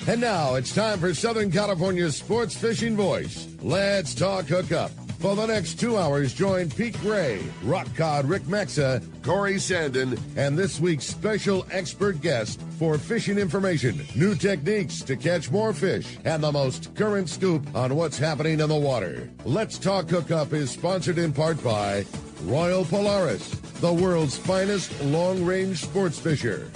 And now it's time for Southern California's sports fishing voice. Let's talk hookup. For the next 2 hours, join Pete Gray, Rock Cod Rick Maxa, Corey Sandin, and this week's special expert guest for fishing information, new techniques to catch more fish, and the most current scoop on what's happening in the water. Let's Talk Hookup is sponsored in part by Royal Polaris, the world's finest long-range sports fisher.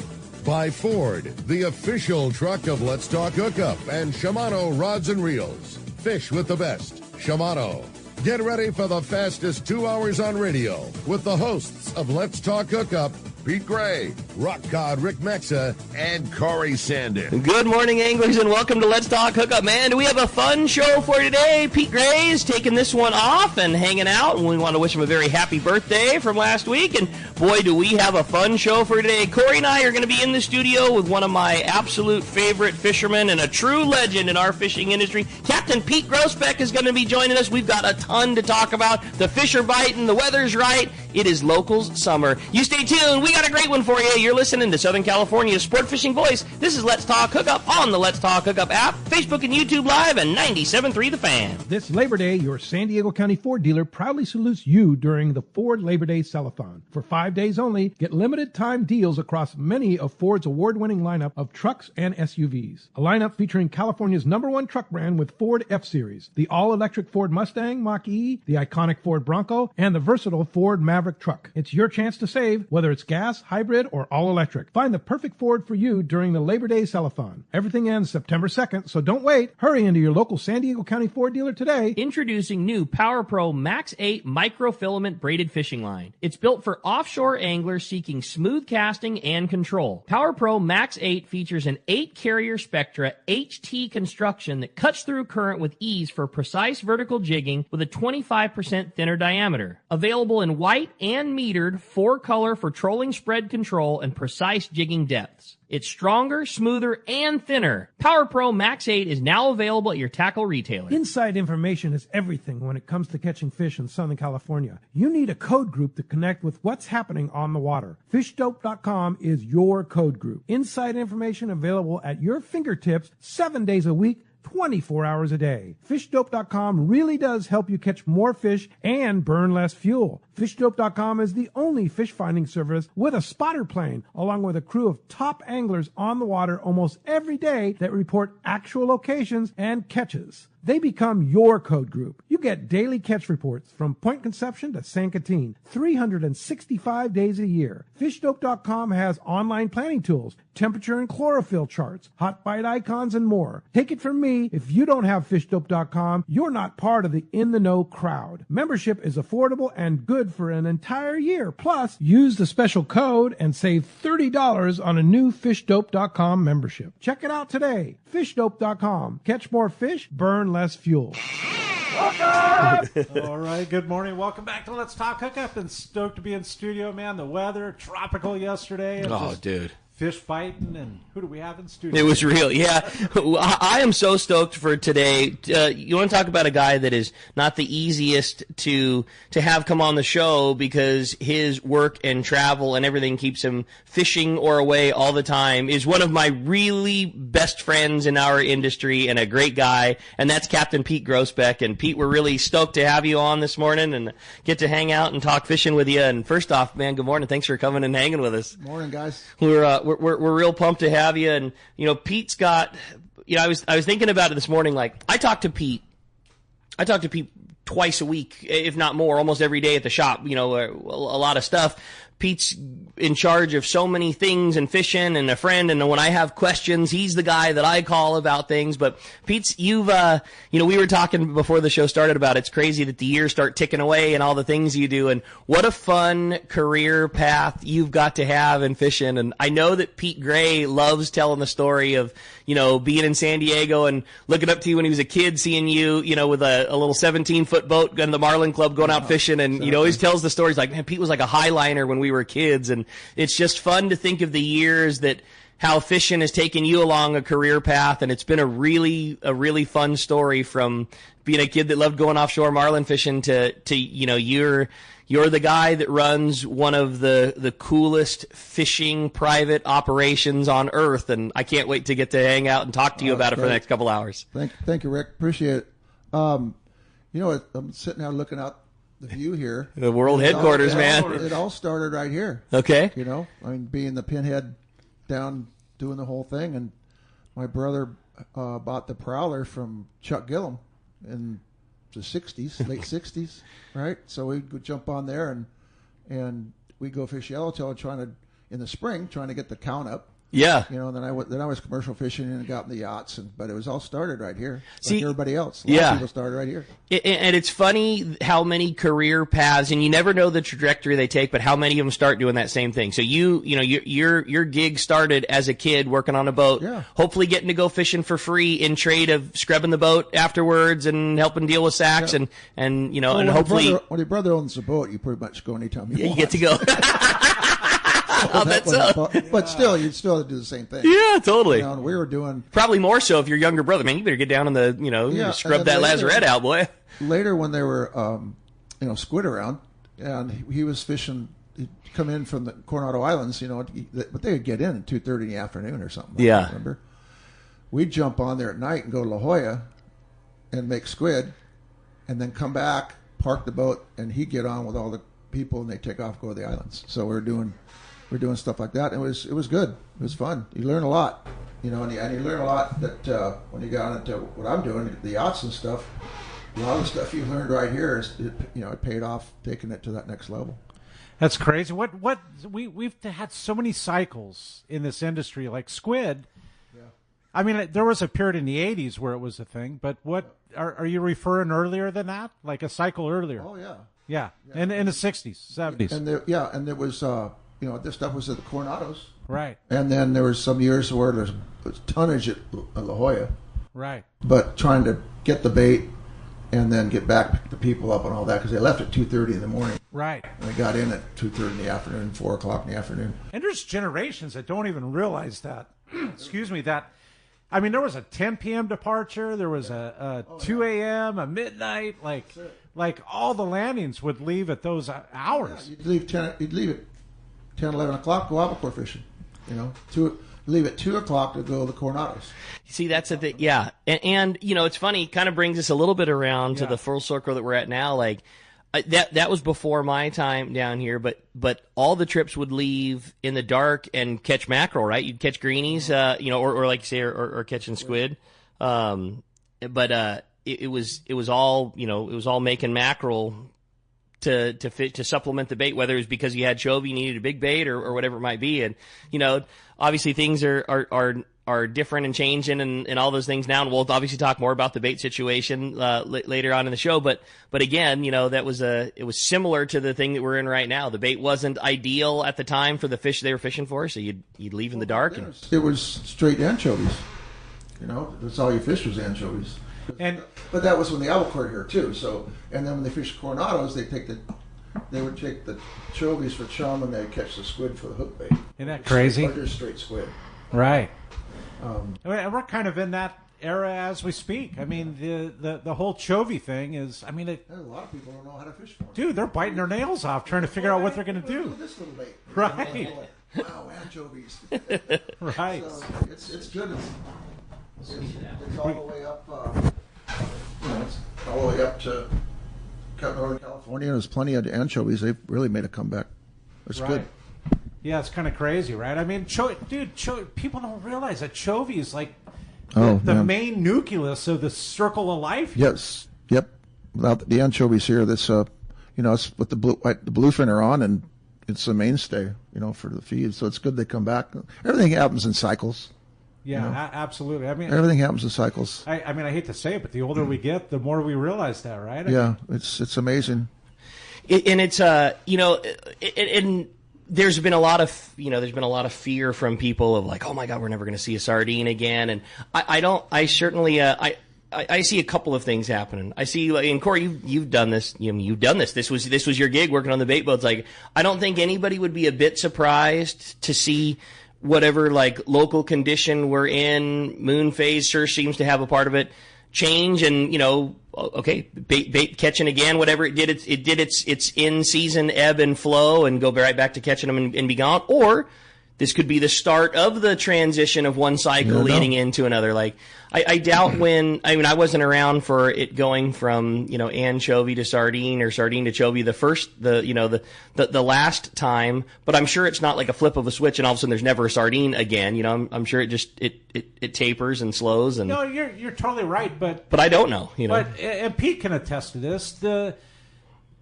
By Ford, the official truck of Let's Talk Hookup, and Shimano Rods and Reels. Fish with the best. Shimano. Get ready for the fastest 2 hours on radio with the hosts of Let's Talk Hookup, Pete Gray, Rock Cod Rick Maxa, and Corey Sandin. Good morning, anglers, and welcome to Let's Talk Hookup. Man, do we have a fun show for today. Pete Gray is taking this one off and hanging out, and we want to wish him a very happy birthday from last week. And boy, do we have a fun show for today. Corey and I are going to be in the studio with one of my absolute favorite fishermen and a true legend in our fishing industry. Captain Pete Groesbeck is going to be joining us. We've got a ton to talk about. The fish are biting, the weather's right. It is locals summer. You stay tuned. We got a great one for you. You're listening to Southern California's sport fishing voice. This is Let's Talk Hookup on the Let's Talk Hookup app, Facebook and YouTube Live, and 97.3 The Fan. This Labor Day, your San Diego County Ford dealer proudly salutes you during the Ford Labor Day Sell-a-thon. For 5 days only, get limited time deals across many of Ford's award-winning lineup of trucks and SUVs. A lineup featuring California's #1 truck brand with Ford F-Series, the all-electric Ford Mustang Mach-E, the iconic Ford Bronco, and the versatile Ford Maverick truck. It's your chance to save, whether it's gas, hybrid, or all-electric. Find the perfect Ford for you during the Labor Day Sell-a-thon. Everything ends September 2nd, so don't wait. Hurry into your local San Diego County Ford dealer today. Introducing new Power Pro Max 8 microfilament braided fishing line. It's built for offshore anglers seeking smooth casting and control. Power Pro Max 8 features an 8-carrier Spectra HT construction that cuts through current with ease for precise vertical jigging with a 25% thinner diameter. Available in white and metered 4-color for trolling spread control and precise jigging depths. It's stronger, smoother, and thinner. Power Pro Max 8 is now available at your tackle retailer. Inside information is everything when it comes to catching fish in Southern California. You need a code group to connect with what's happening on the water. FishDope.com is your code group. Inside information available at your fingertips 7 days a week, 24 hours a day. FishDope.com really does help you catch more fish and burn less fuel. FishDope.com is the only fish finding service with a spotter plane, along with a crew of top anglers on the water almost every day that report actual locations and catches. They become your code group. You get daily catch reports from Point Conception to San Quintin, 365 days a year. FishDope.com has online planning tools, temperature and chlorophyll charts, hot bite icons, and more. Take it from me, if you don't have FishDope.com, you're not part of the in-the-know crowd. Membership is affordable and good for an entire year. Plus, use the special code and save $30 on a new FishDope.com membership. Check it out today. FishDope.com. Catch more fish, burn less fuel. All right, good morning. Welcome back to Let's Talk Hookup. And stoked to be in studio, man. The weather, tropical yesterday. Oh, dude. Fish fighting, and who do we have in studio? It was real, yeah. I am so stoked for today. You want to talk about a guy that is not the easiest to have come on the show because his work and travel and everything keeps him fishing or away all the time, is one of my really best friends in our industry and a great guy, and that's Captain Pete Groesbeck. And Pete, we're really stoked to have you on this morning and get to hang out and talk fishing with you. And first off, man, good morning. Thanks for coming and hanging with us. Morning, guys. We're real pumped to have you. And Pete's got, I was thinking about it this morning. Like, I talk to Pete twice a week, if not more, almost every day at the shop. A lot of stuff. Pete's in charge of so many things and fishing and a friend, and when I have questions, he's the guy that I call about things. But Pete's, we were talking before the show started about it's crazy that the years start ticking away and all the things you do, and what a fun career path you've got to have in fishing. And I know that Pete Gray loves telling the story of, being in San Diego and looking up to you when he was a kid, seeing you, with a little 17-foot boat in the Marlin Club going out fishing, and he always tells the stories like, man, Pete was like a highliner when we were kids. And it's just fun to think of the years that how fishing has taken you along a career path, and it's been a really fun story from being a kid that loved going offshore marlin fishing to you're the guy that runs one of the coolest fishing private operations on earth, and I can't wait to get to hang out and talk to you about it for the next couple hours. Thank you, Rick. Appreciate it. I'm sitting out looking out the view here. The world headquarters, man. It all started right here. Okay. Being the pinhead down doing the whole thing, and my brother bought the Prowler from Chuck Gillum in the 60s, late 60s, right? So we'd go jump on there and we'd go fish yellowtail in the spring trying to get the count up. Yeah. And then I was commercial fishing and got in the yachts, but it was all started right here. See, like everybody else. A lot of people started right here. And it's funny how many career paths, and you never know the trajectory they take, but how many of them start doing that same thing. So your gig started as a kid working on a boat, hopefully getting to go fishing for free in trade of scrubbing the boat afterwards and helping deal with sacks and hopefully when your brother owns a boat, you pretty much go anytime you want. You get to go. But still, you'd still have to do the same thing. Yeah, totally. And we were doing probably more so if your younger brother. Man, you better get down in the scrub that lazarette out, boy. Later, when there were squid around, and he was fishing, he'd come in from the Coronado Islands, but they would get in at 2:30 in the afternoon or something. Yeah, remember? We'd jump on there at night and go to La Jolla and make squid, and then come back, park the boat, and he'd get on with all the people, and they'd take off, go to the islands. So we're doing stuff like that. It was good. It was fun. You learn a lot, and you learn a lot that when you got into what I'm doing, the yachts and stuff. A lot of the stuff you learned right here it paid off, taking it to that next level. That's crazy. We've had so many cycles in this industry, like squid. Yeah. I mean, there was a period in the '80s where it was a thing, but what are you referring earlier than that? Like a cycle earlier? Oh yeah. Yeah, in the '60s, '70s. And there was this stuff was at the Coronados. Right. And then there was some years where there was tonnage at La Jolla. Right. But trying to get the bait and then get back the people up and all that, because they left at 2:30 in the morning. Right. And they got in at 2:30 in the afternoon, 4 o'clock in the afternoon. And there's generations that don't even realize that. Excuse me, that. I mean, there was a 10 p.m. departure. There was a 2 a.m., a midnight. Like all the landings would leave at those hours. Yeah, you'd leave at 10, 11 o'clock, go albacore fishing. Leave at 2 o'clock to go to the Coronados. See, that's the thing. Yeah. And it's funny, it kind of brings us a little bit around to the full circle that we're at now. Like, that was before my time down here, but all the trips would leave in the dark and catch mackerel, right? You'd catch greenies, or like you say, or catching squid. But it was all making mackerel to supplement the bait, whether it was because you had chovy, you needed a big bait, or whatever it might be. And obviously things are different and changing and all those things now. And we'll obviously talk more about the bait situation later on in the show. But again, it was similar to the thing that we're in right now. The bait wasn't ideal at the time for the fish they were fishing for, so you'd leave in the dark. It was straight anchovies. That's all you fish was anchovies. But that was when the albacore here too. So, and then when they fished Coronados, they would take the chovies for chum and they'd catch the squid for the hook bait. Isn't that crazy? Just straight squid. Right. We're kind of in that era as we speak. I mean, the whole chovy thing is. I mean, a lot of people don't know how to fish for them. Dude, they're biting their nails off trying to figure out what they're going to do. This little bait. Right. Wow, anchovies. Right. So it's good. It's all the way up. It's all the way up to Northern California. There's plenty of anchovies. They've really made a comeback. It's good. Yeah, it's kind of crazy, right? I mean, people don't realize that chovy is like the main nucleus of the circle of life. Yes. Yep. Without the anchovies here, it's with the bluefin are on, and it's a mainstay, for the feed. So it's good they come back. Everything happens in cycles. Yeah, absolutely. I mean, everything happens in cycles. I hate to say it, but the older we get, the more we realize that, right? It's amazing. And it's and there's been a lot of fear from people of like, oh my God, we're never going to see a sardine again. And I see a couple of things happening. I see, and Corey, you've done this. You've done this. This was your gig working on the bait boats. Like, I don't think anybody would be a bit surprised to see whatever like local condition we're in, moon phase sure seems to have a part of it, change and, you know, okay, bait catching again, whatever it did, it did its in-season ebb and flow and go right back to catching them and be gone. Or this could be the start of the transition of one cycle leading into another. Like, I doubt I wasn't around for it going from, you know, anchovy to sardine or sardine to chovy the last time, but I'm sure it's not like a flip of a switch and all of a sudden there's never a sardine again. You know, I'm sure it tapers and slows. And no, you're totally right, but I don't know, you know. But, and Pete can attest to this, the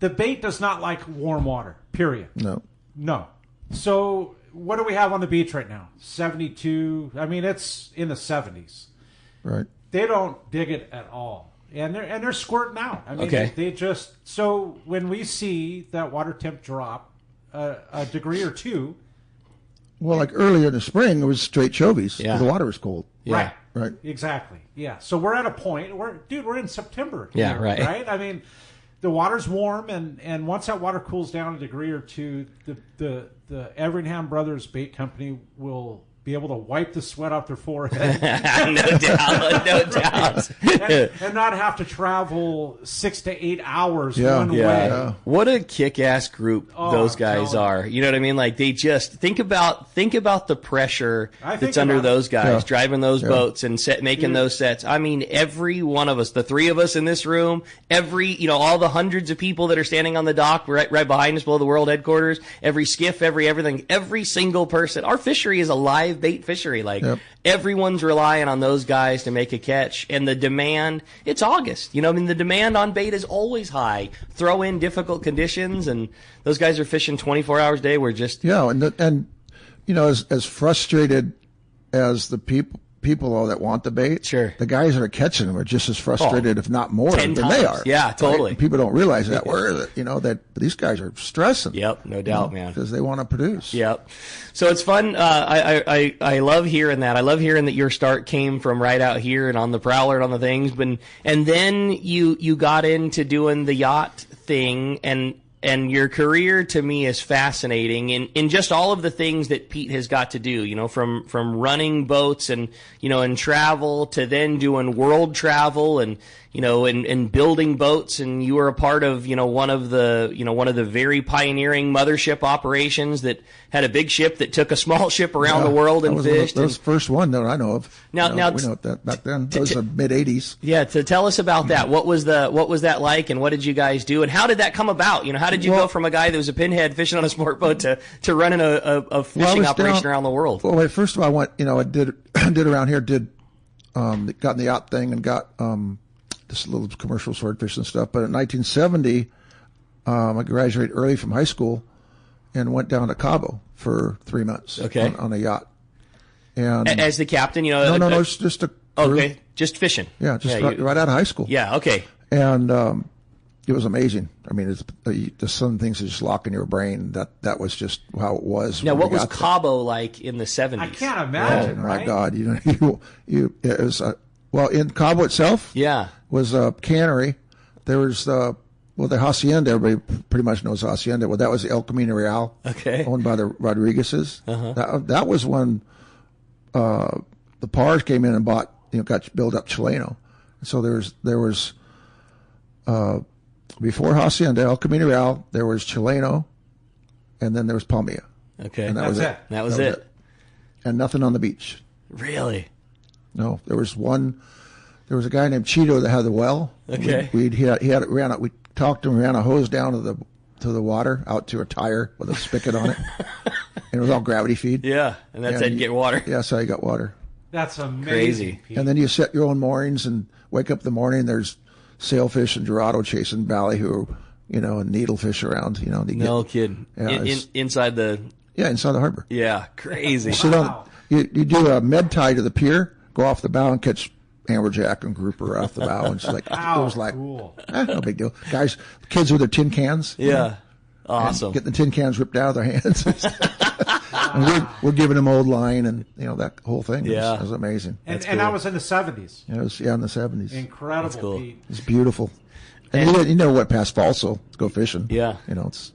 bait does not like warm water, period. No. So what do we have on the beach right now? 72. I mean, it's in the 70s. Right. They don't dig it at all, and they're squirting out. I mean, they just so when we see that water temp drop a degree or two. Well, like earlier in the spring, it was straight chovies. Yeah. The water was cold. Yeah. Right. Exactly. Yeah. So we're at a point where, we're in September. Yeah. Here, right. Right. I mean, the water's warm, and once that water cools down a degree or two, the Everingham Brothers Bait Company will be able to wipe the sweat off their forehead. No doubt. and not have to travel 6 to 8 hours one way. Yeah. What a kick-ass group those guys are. You know what I mean? Like, they just think about the pressure that's under those guys driving those boats and making those sets. I mean, every one of us, the three of us in this room, all the hundreds of people that are standing on the dock right behind us below the world headquarters, every skiff, everything, every single person. Our fishery is a live bait fishery. Like, everyone's relying on those guys to make a catch, and the demand, it's August. You know, I mean, the demand on bait is always high. Throw in difficult conditions, and those guys are fishing 24 hours a day. We're just... Yeah, and you know, as frustrated as the people all that want the bait, sure, the guys that are catching them are just as frustrated, if not more, than they are. Yeah, totally. Right? People don't realize that. That these guys are stressing. Yep, no doubt, man. Because they want to produce. Yep. So it's fun. I love hearing that. I love hearing that your start came from right out here and on the Prowler and on the things. And then you got into doing the yacht thing, and your career to me is fascinating in just all of the things that Pete has got to do, you know, from running boats and, you know, and travel to then doing world travel and, you know, and building boats. And you were a part of, you know, one of the very pioneering mothership operations that had a big ship that took a small ship around the world and fished. That was the first one that I know of. Now we know that back then. That was the mid '80s. Yeah, to tell us about that. What was that like, and what did you guys do, and how did that come about? You know, how did you go from a guy that was a pinhead fishing on a sport boat to running a fishing operation around the world? Well, first of all, I went. You know, I did around here. Got in the yacht thing and got this little commercial swordfish and stuff. But in 1970, I graduated early from high school and went down to Cabo for 3 months. Okay. On a yacht. And as the captain, you know. No, it's just a crew. Okay, just fishing. Yeah, right out of high school. Yeah, okay. And it was amazing. I mean, there's some things that just lock in your brain. That was just how it was. Now, what was Cabo like in the 70s? I can't imagine. Oh my God! It was in Cabo itself. Yeah, was a cannery. There was the hacienda. Everybody pretty much knows hacienda. Well, that was the El Camino Real. Okay. Owned by the Rodriguezes. Uh-huh. That was when the Pars came in and bought, got built up Chileno. So there was before hacienda, El Camino Real, there was Chileno, and then there was Palmilla. Okay. And that was it. And nothing on the beach. Really? No, there was a guy named Cheeto that had the well. Okay. We talked to him, ran a hose down to the water out to a tire with a spigot on it. And it was all gravity feed. Yeah, and that's how you get water. Yeah, that's how you got water. That's amazing. Crazy. Pete. And then you set your own moorings and wake up in the morning, there's sailfish and Dorado chasing ballyhoo, and needlefish around, No kidding. Yeah, inside the... Yeah, inside the harbor. Yeah, crazy. You do a med tie to the pier, go off the bow and catch amberjack and grouper off the bow, and it's like, Wow, it was like, cool. No big deal. Guys, kids with their tin cans. Yeah, awesome. Getting the tin cans ripped out of their hands. And we're giving them old line and that whole thing. Yeah. It was amazing. And that was in the 70s. It was in the 70s. Incredible, That's cool. Pete. It's beautiful. And you never went past Falso to go fishing. Yeah. It's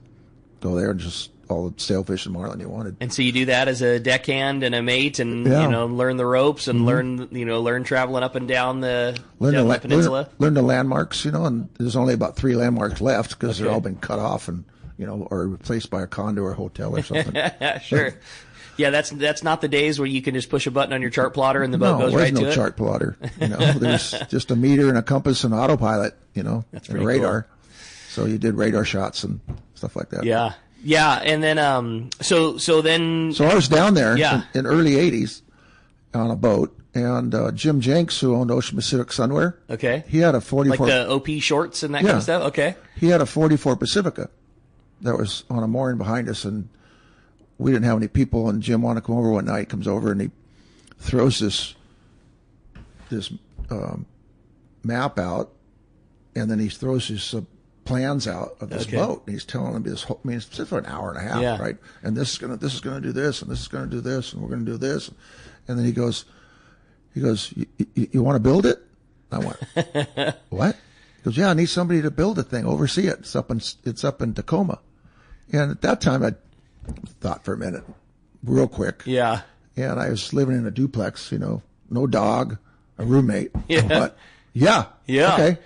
go there and just all the sailfish and marlin you wanted. And so you do that as a deckhand and a mate, and learn the ropes and learn traveling up and down the peninsula. Learn the landmarks, and there's only about 3 landmarks left because they're all been cut off and or replaced by a condo or hotel or something. Sure. Yeah, that's not the days where you can just push a button on your chart plotter and the boat goes right to it. There's no chart plotter. There's just a meter and a compass and autopilot, That's and a radar. Cool. So you did radar shots and stuff like that. Yeah. Yeah, and then so I was down there in early 80s on a boat, and Jim Jenks, who owned Ocean Pacific Sunwear. Okay. He had a 44 like the OP shorts and that kind of stuff. Okay. He had a 44 Pacifica that was on a mooring behind us, and we didn't have any people, and Jim wanted to come over one night. Comes over and he throws this map out, and then he throws his plans out of this boat. And he's telling him this whole, it's just for an hour and a half, right? And this is gonna do this, and this is gonna do this, and we're gonna do this, and then he goes, you want to build it? I went, what? He goes, yeah, I need somebody to build a thing, oversee it. It's up in Tacoma, and at that time I thought for a minute, real quick. Yeah. And I was living in a duplex, no dog, a roommate. Yeah. But yeah. Okay.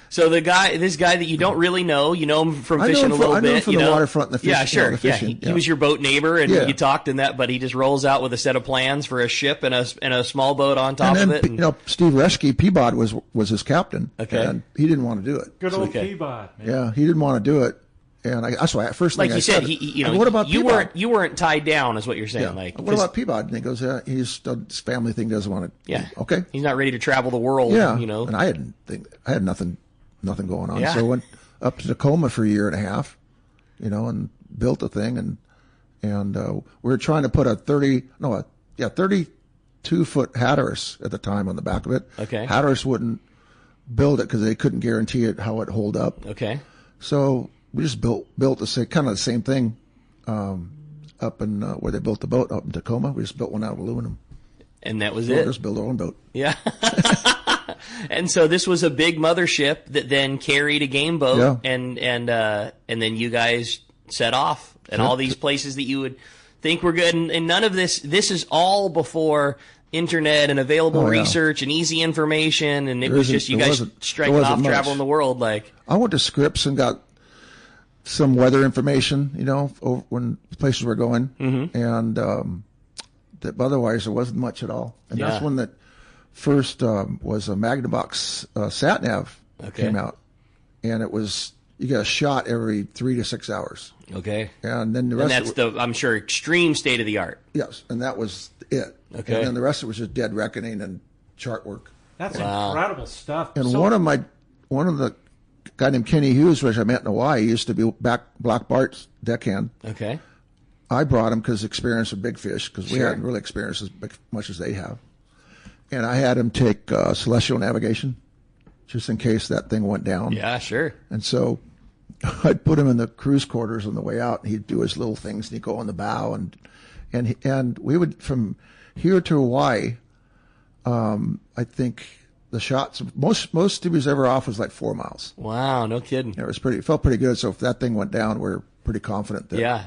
So this guy that you don't really know, you know him from fishing a little bit. I know him from the waterfront and the fishing. Yeah, sure. The fishing, he was your boat neighbor, and you talked in that, but he just rolls out with a set of plans for a ship and a small boat on top of it. And Steve Reschke, Peabody was his captain. Okay. And he didn't want to do it. Good old Peabody. Man. Yeah, he didn't want to do it. And that's why first thing like you said, what about you weren't tied down, is what you're saying. Yeah. Like, what about Peabody? And he goes, his family thing doesn't want to. Yeah. Okay. He's not ready to travel the world. Yeah. And I had nothing going on. Yeah. So I went up to Tacoma for a year and a half, and built a thing, and we were trying to put a 32-foot Hatteras at the time on the back of it. Okay. Hatteras wouldn't build it because they couldn't guarantee it how it hold up. Okay. So we just built kind of the same thing up in where they built the boat up in Tacoma. We just built one out of aluminum. And that was it. Just build our own boat. Yeah. And so this was a big mothership that then carried a game boat, and then you guys set off, and all these places that you would think were good, and none of this is all before internet and available research and easy information, and it was just you guys striking off, traveling the world. Like, I went to Scripps and got some weather information, over when places were going, and that otherwise there wasn't much at all. And that's when that first was a Magnavox sat nav came out, and it was you got a shot every 3 to 6 hours. Okay, and then the rest. And that's I'm sure extreme state of the art. Yes, and that was it. Okay, and then the rest of it was just dead reckoning and chart work. That's incredible stuff. And one of the guy named Kenny Hughes, which I met in Hawaii, used to be Black Bart's deckhand. Okay. I brought him because experience of big fish, because we hadn't really experienced as much as they have. And I had him take celestial navigation, just in case that thing went down. Yeah, sure. And so I'd put him in the cruise quarters on the way out, and he'd do his little things, and he'd go on the bow, and we would, from here to Hawaii, I think the shots, most he was ever off was like 4 miles. Wow, no kidding. It felt pretty good. So if that thing went down, we're pretty confident that,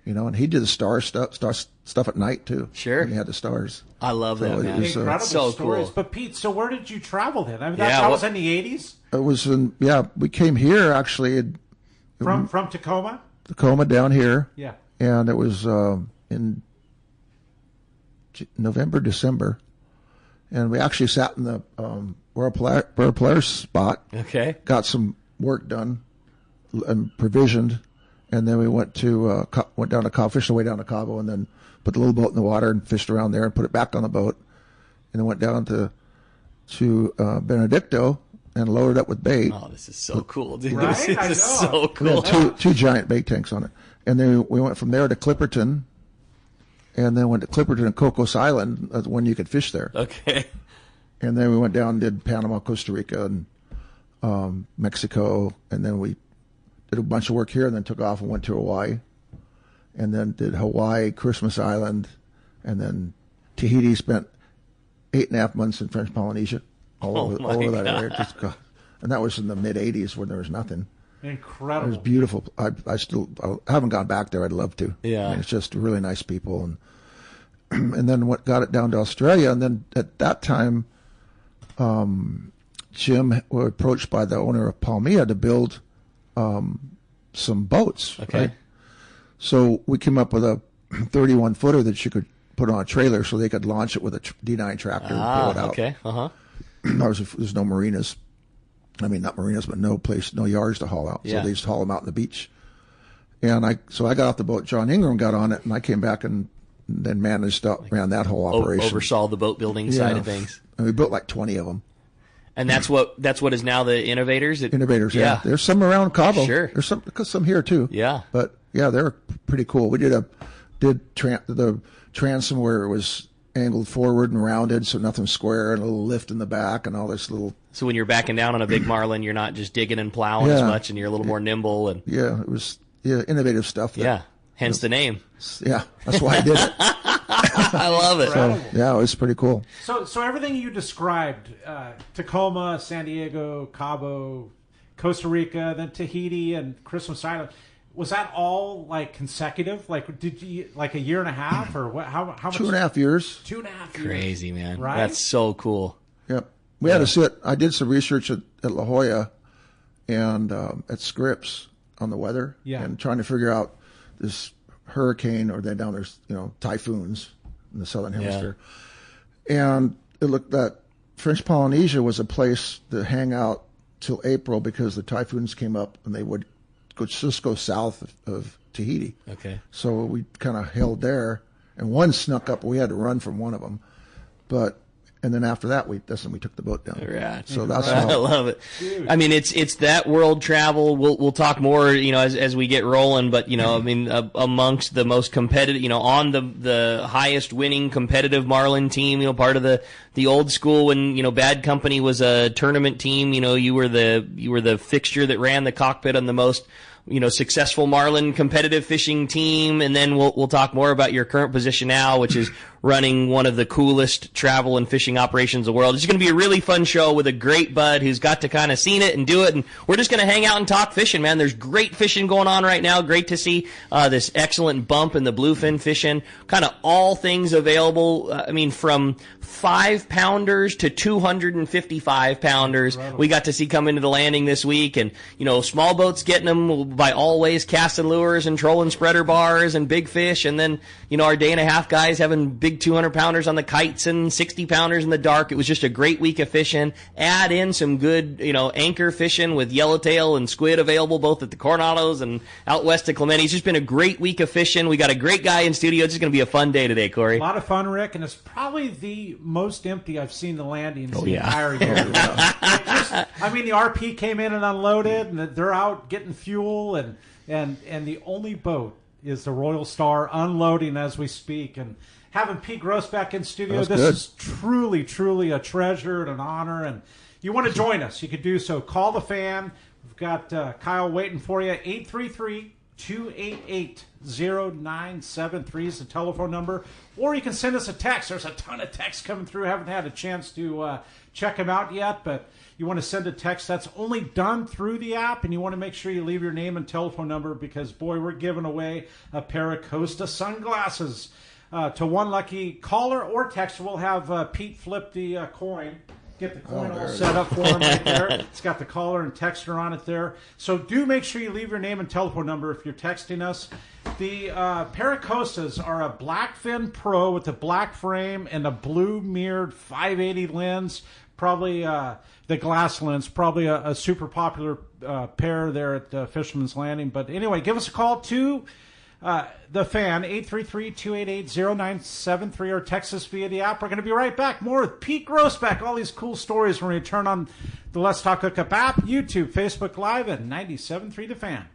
and he did the star stuff at night too. Sure. He had the stars. I love that, man. Incredible so stories. Cool. But Pete, so where did you travel then? I mean, that was in the 80s? It was we came here actually. From Tacoma? Tacoma down here. Yeah. And it was in November, December. And we actually sat in the Royal Polaris spot. Okay. Got some work done and provisioned. And then we went down to Cabo, fished our way down to Cabo, and then put the little boat in the water and fished around there and put it back on the boat. And then went down to Benedicto and loaded up with bait. Oh, this is so cool, dude. Right? This is so cool. We had two giant bait tanks on it. And then we went from there to Clipperton, and then went to Clipperton and Cocos Island, when you could fish there. Okay. And then we went down and did Panama, Costa Rica, and Mexico, and then we did a bunch of work here, and then took off and went to Hawaii, and then did Hawaii, Christmas Island, and then Tahiti. Spent 8.5 months in French Polynesia, all over that area. And that was in the mid '80s when there was nothing. Incredible. It was beautiful. I haven't gone back there. I'd love to. Yeah. I mean, it's just really nice people. And then what got it down to Australia. And then at that time, Jim was approached by the owner of Palmia to build some boats. Okay. Right? So we came up with a 31-footer that you could put on a trailer so they could launch it with a D9 tractor and pull it out. Okay. Uh-huh. There's no marinas. I mean, not marinas, but no yards to haul out. Yeah. So they just haul them out on the beach. And I got off the boat. John Ingram got on it, and I came back and then ran that whole operation. Oversaw the boat building side of things. And we built like 20 of them. And that's what is now the Innovators? Innovators, yeah. There's some around Cabo. Sure. There's some here too. Yeah. But yeah, they're pretty cool. We did the transom where it was angled forward and rounded, so nothing square, and a little lift in the back, and all this little. So when you're backing down on a big marlin, you're not just digging and plowing as much, and you're a little more nimble. And yeah, it was innovative stuff. Hence the name. Yeah, that's why I did it. I love it. So, yeah, it was pretty cool. So everything you described, Tacoma, San Diego, Cabo, Costa Rica, then Tahiti, and Christmas Island, was that all like consecutive? Like, did you like a year and a half, or what? How much? 2.5 years. 2.5 years. Crazy, man. Right? That's so cool. Yep. We had to sit. I did some research at La Jolla and at Scripps on the weather, and trying to figure out this hurricane, or then down there's typhoons in the southern hemisphere, and it looked that French Polynesia was a place to hang out till April because the typhoons came up and they would just go south of Tahiti. Okay. So we kind of held there, and one snuck up. We had to run from one of them, and then after that, we took the boat down. Right. So that's I love it. I mean, it's that world travel. We'll talk more, as we get rolling. But I mean, amongst the most competitive, on the highest winning competitive marlin team, part of the old school when Bad Company was a tournament team. You were the fixture that ran the cockpit on the most successful marlin competitive fishing team. And then we'll talk more about your current position now, which is running one of the coolest travel and fishing operations in the world. It's going to be a really fun show with a great bud who's got to kind of seen it and do it. And we're just going to hang out and talk fishing, man. There's great fishing going on right now. Great to see this excellent bump in the bluefin fishing. Kind of all things available. I mean, from 5-pounders to 255-pounders. We got to see come into the landing this week. And, small boats getting them by always casting lures and trolling spreader bars and big fish. And then, our day-and-a-half guys having big 200-pounders on the kites and 60-pounders in the dark. It was just a great week of fishing. Add in some good, anchor fishing with yellowtail and squid available both at the Coronados and out west at Clemente. It's just been a great week of fishing. We got a great guy in studio. It's just going to be a fun day today, Corey. A lot of fun, Rick, and it's probably the most empty I've seen the landings the yeah. entire year. I mean, the RP came in and unloaded, and they're out getting fuel, and the only boat is the Royal Star unloading as we speak. And having Pete Groesbeck in studio, this is truly, truly a treasure and an honor. And you want to join us, you could do so. Call the fan. We've got Kyle waiting for you. 833-288-0973 is the telephone number. Or you can send us a text. There's a ton of texts coming through. I haven't had a chance to check them out yet, but you want to send a text. That's only done through the app, and you want to make sure you leave your name and telephone number because, boy, we're giving away a pair of Costa sunglasses to one lucky caller or texter. We'll have Pete flip the coin. Get the coin all set up for him right there. It's got the caller and texter on it there. So do make sure you leave your name and telephone number if you're texting us. The pair of Costas are a Blackfin Pro with a black frame and a blue mirrored 580 lens. Probably the glass lens, probably a super popular pair there at Fisherman's Landing. But anyway, give us a call to the fan, 833-288-0973, or text us via the app. We're going to be right back. More with Pete Groesbeck. All these cool stories when we return on the Let's Talk Hookup app, YouTube, Facebook Live, and 97.3 The Fan.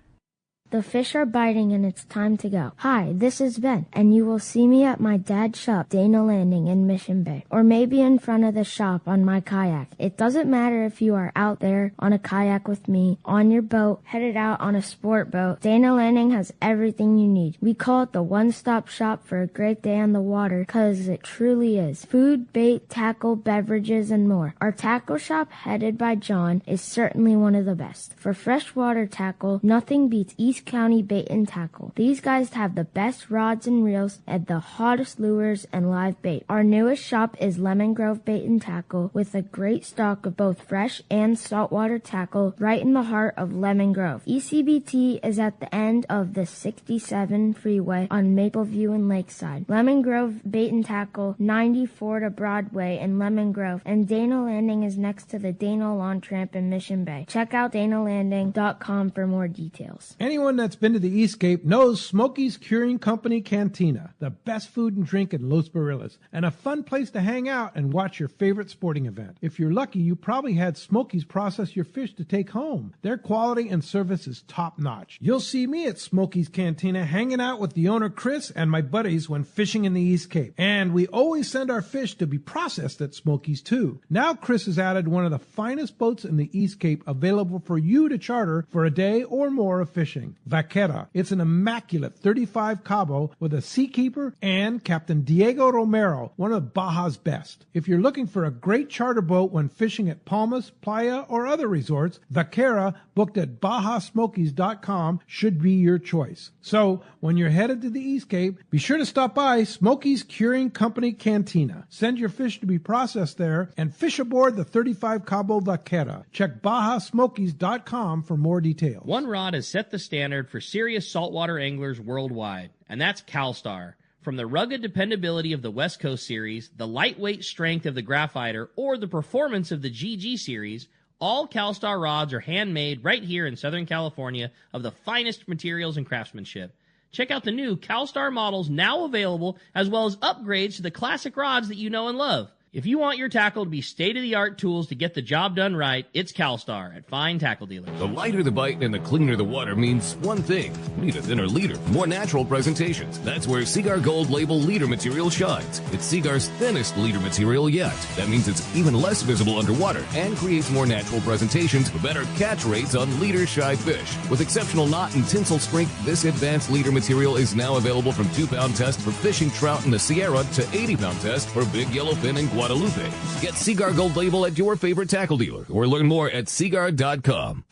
The fish are biting and it's time to go. Hi, this is Ben, and you will see me at my dad's shop, Dana Landing in Mission Bay, or maybe in front of the shop on my kayak. It doesn't matter if you are out there on a kayak with me, on your boat, headed out on a sport boat. Dana Landing has everything you need. We call it the one-stop shop for a great day on the water because it truly is. Food, bait, tackle, beverages, and more. Our tackle shop, headed by John, is certainly one of the best. For freshwater tackle, nothing beats East County Bait and Tackle. These guys have the best rods and reels and the hottest lures and live bait. Our newest shop is Lemon Grove Bait and Tackle with a great stock of both fresh and saltwater tackle right in the heart of Lemon Grove. ECBT is at the end of the 67 freeway on Mapleview and Lakeside. Lemon Grove Bait and Tackle, 94 to Broadway in Lemon Grove, and Dana Landing is next to the Dana Lawn Tramp in Mission Bay. Check out danalanding.com for more details. Anyone that's been to the Eastcape knows Smokey's Curing Company Cantina, the best food and drink in Los Barriles, and a fun place to hang out and watch your favorite sporting event. If you're lucky, you probably had Smokey's process your fish to take home. Their quality and service is top-notch. You'll see me at Smokey's Cantina hanging out with the owner Chris and my buddies when fishing in the East Cape. And we always send our fish to be processed at Smokey's too. Now Chris has added one of the finest boats in the East Cape available for you to charter for a day or more of fishing. Vaquera. It's an immaculate 35 Cabo with a seakeeper and Captain Diego Romero, one of Baja's best. If you're looking for a great charter boat when fishing at Palmas, Playa, or other resorts, Vaquera, booked at BajaSmokies.com, should be your choice. So, when you're headed to the East Cape, be sure to stop by Smokey's Curing Company Cantina. Send your fish to be processed there and fish aboard the 35 Cabo Vaquera. Check BajaSmokies.com for more details. One rod has set the standard for serious saltwater anglers worldwide, and that's CalStar. From the rugged dependability of the West Coast Series, the lightweight strength of the Graphiter, or the performance of the GG Series, all CalStar rods are handmade right here in Southern California of the finest materials and craftsmanship. Check out the new CalStar models now available, as well as upgrades to the classic rods that you know and love. If you want your tackle to be state-of-the-art tools to get the job done right, it's CalStar at fine tackle dealers. The lighter the bite and the cleaner the water means one thing. Need a thinner leader, more natural presentations. That's where Seaguar Gold Label leader material shines. It's Seaguar's thinnest leader material yet. That means it's even less visible underwater and creates more natural presentations with better catch rates on leader-shy fish. With exceptional knot and tinsel strength, this advanced leader material is now available from 2-pound test for fishing trout in the Sierra to 80-pound test for big yellowfin and Guadalupe. Get Seaguar Gold Label at your favorite tackle dealer or learn more at Seaguar.com.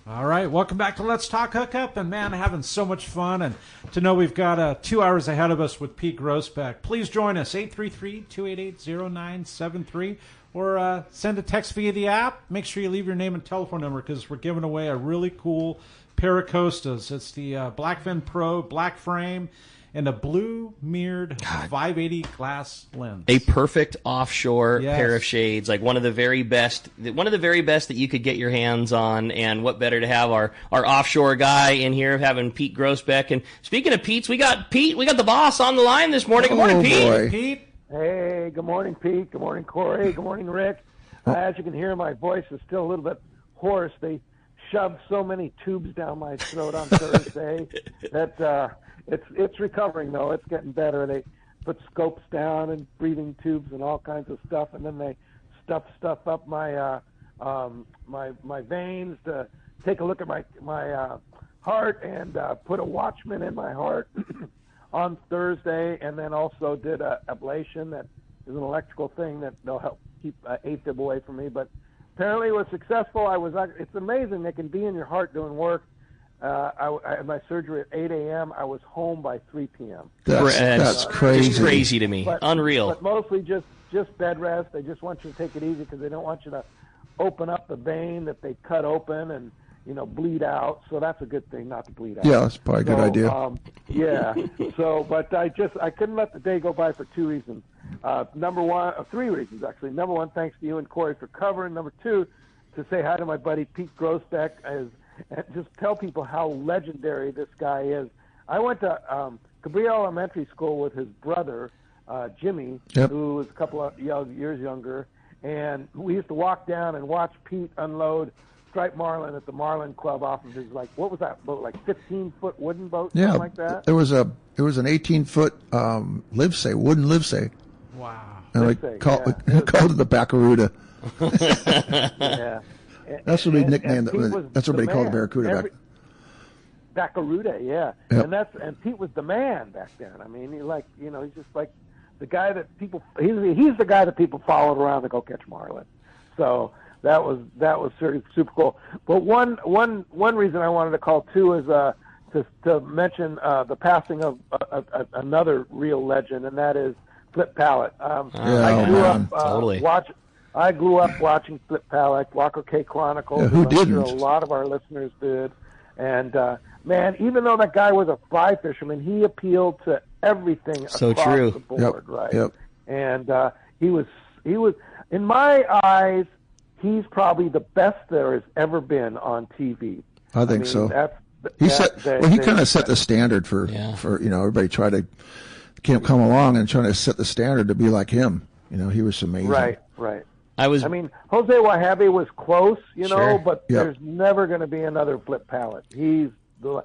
All right, welcome back to Let's Talk Hookup, and man, having so much fun, and to know we've got 2 hours ahead of us with Pete Groesbeck. Please join us, 833-288-0973, or send a text via the app. Make sure you leave your name and telephone number because we're giving away a really cool pair of Costas. It's the Blackfin Pro Black Frame and a blue mirrored 580 glass lens. A perfect offshore pair of shades, like one of the very best that you could get your hands on. And what better to have our offshore guy in here, having Pete Groesbeck. And speaking of Pete's, we got the boss on the line this morning. Good morning, Pete. Boy. Pete. Hey, good morning, Pete. Good morning, Corey. Good morning, Rick. As you can hear, my voice is still a little bit hoarse. They shoved so many tubes down my throat on Thursday that it's recovering, though. It's getting better. They put scopes down and breathing tubes and all kinds of stuff, and then they stuff stuff up my my veins to take a look at my heart and put a Watchman in my heart on Thursday, and then also did a ablation. That is an electrical thing that they'll help keep AFib away from me. But apparently it was successful. It's amazing they can be in your heart doing work. I had my surgery at 8 a.m. I was home by 3 p.m. That's crazy. Just crazy to me. Unreal. But mostly just bed rest. They just want you to take it easy because they don't want you to open up the vein that they cut open and bleed out. So that's a good thing, not to bleed out. Yeah, that's probably a good idea. Yeah. So, but I couldn't let the day go by for 2 reasons. Number one, 3 reasons actually. Number one, thanks to you and Corey for covering. Number two, to say hi to my buddy Pete Groesbeck and just tell people how legendary this guy is. I went to Cabrillo Elementary School with his brother, Jimmy, who was a couple of years younger, and we used to walk down and watch Pete unload striped marlin at the Marlin Club off of his, like, what was that boat, like 15-foot wooden boat, Yeah, something like that? It was an 18-foot livesay, wooden livesay. Wow. And we called it the Barracuda. Yeah. That's what we nicknamed it. That's what everybody called the Barracuda back. Barracuda, yeah. Yep. And Pete was the man back then. I mean, he's just like the guy that people. He's the guy that people followed around to go catch marlin. So that was sort of super cool. But one reason I wanted to call too is to mention the passing of another real legend, and that is Flip Pallett. I grew up watching Flip Pallett, Walker Cay Chronicles. Yeah, who I'm sure didn't? a lot of our listeners did. And man, even though that guy was a fly fisherman, he appealed to everything across the board, right? Yep. And he was, in my eyes, he's probably the best there has ever been on TV. I think so. He kind of set the standard for everybody tried to come along and trying to set the standard to be like him. He was amazing. Right. I mean, Jose Wahabe was close, but there's never going to be another Flip Pallett. He's the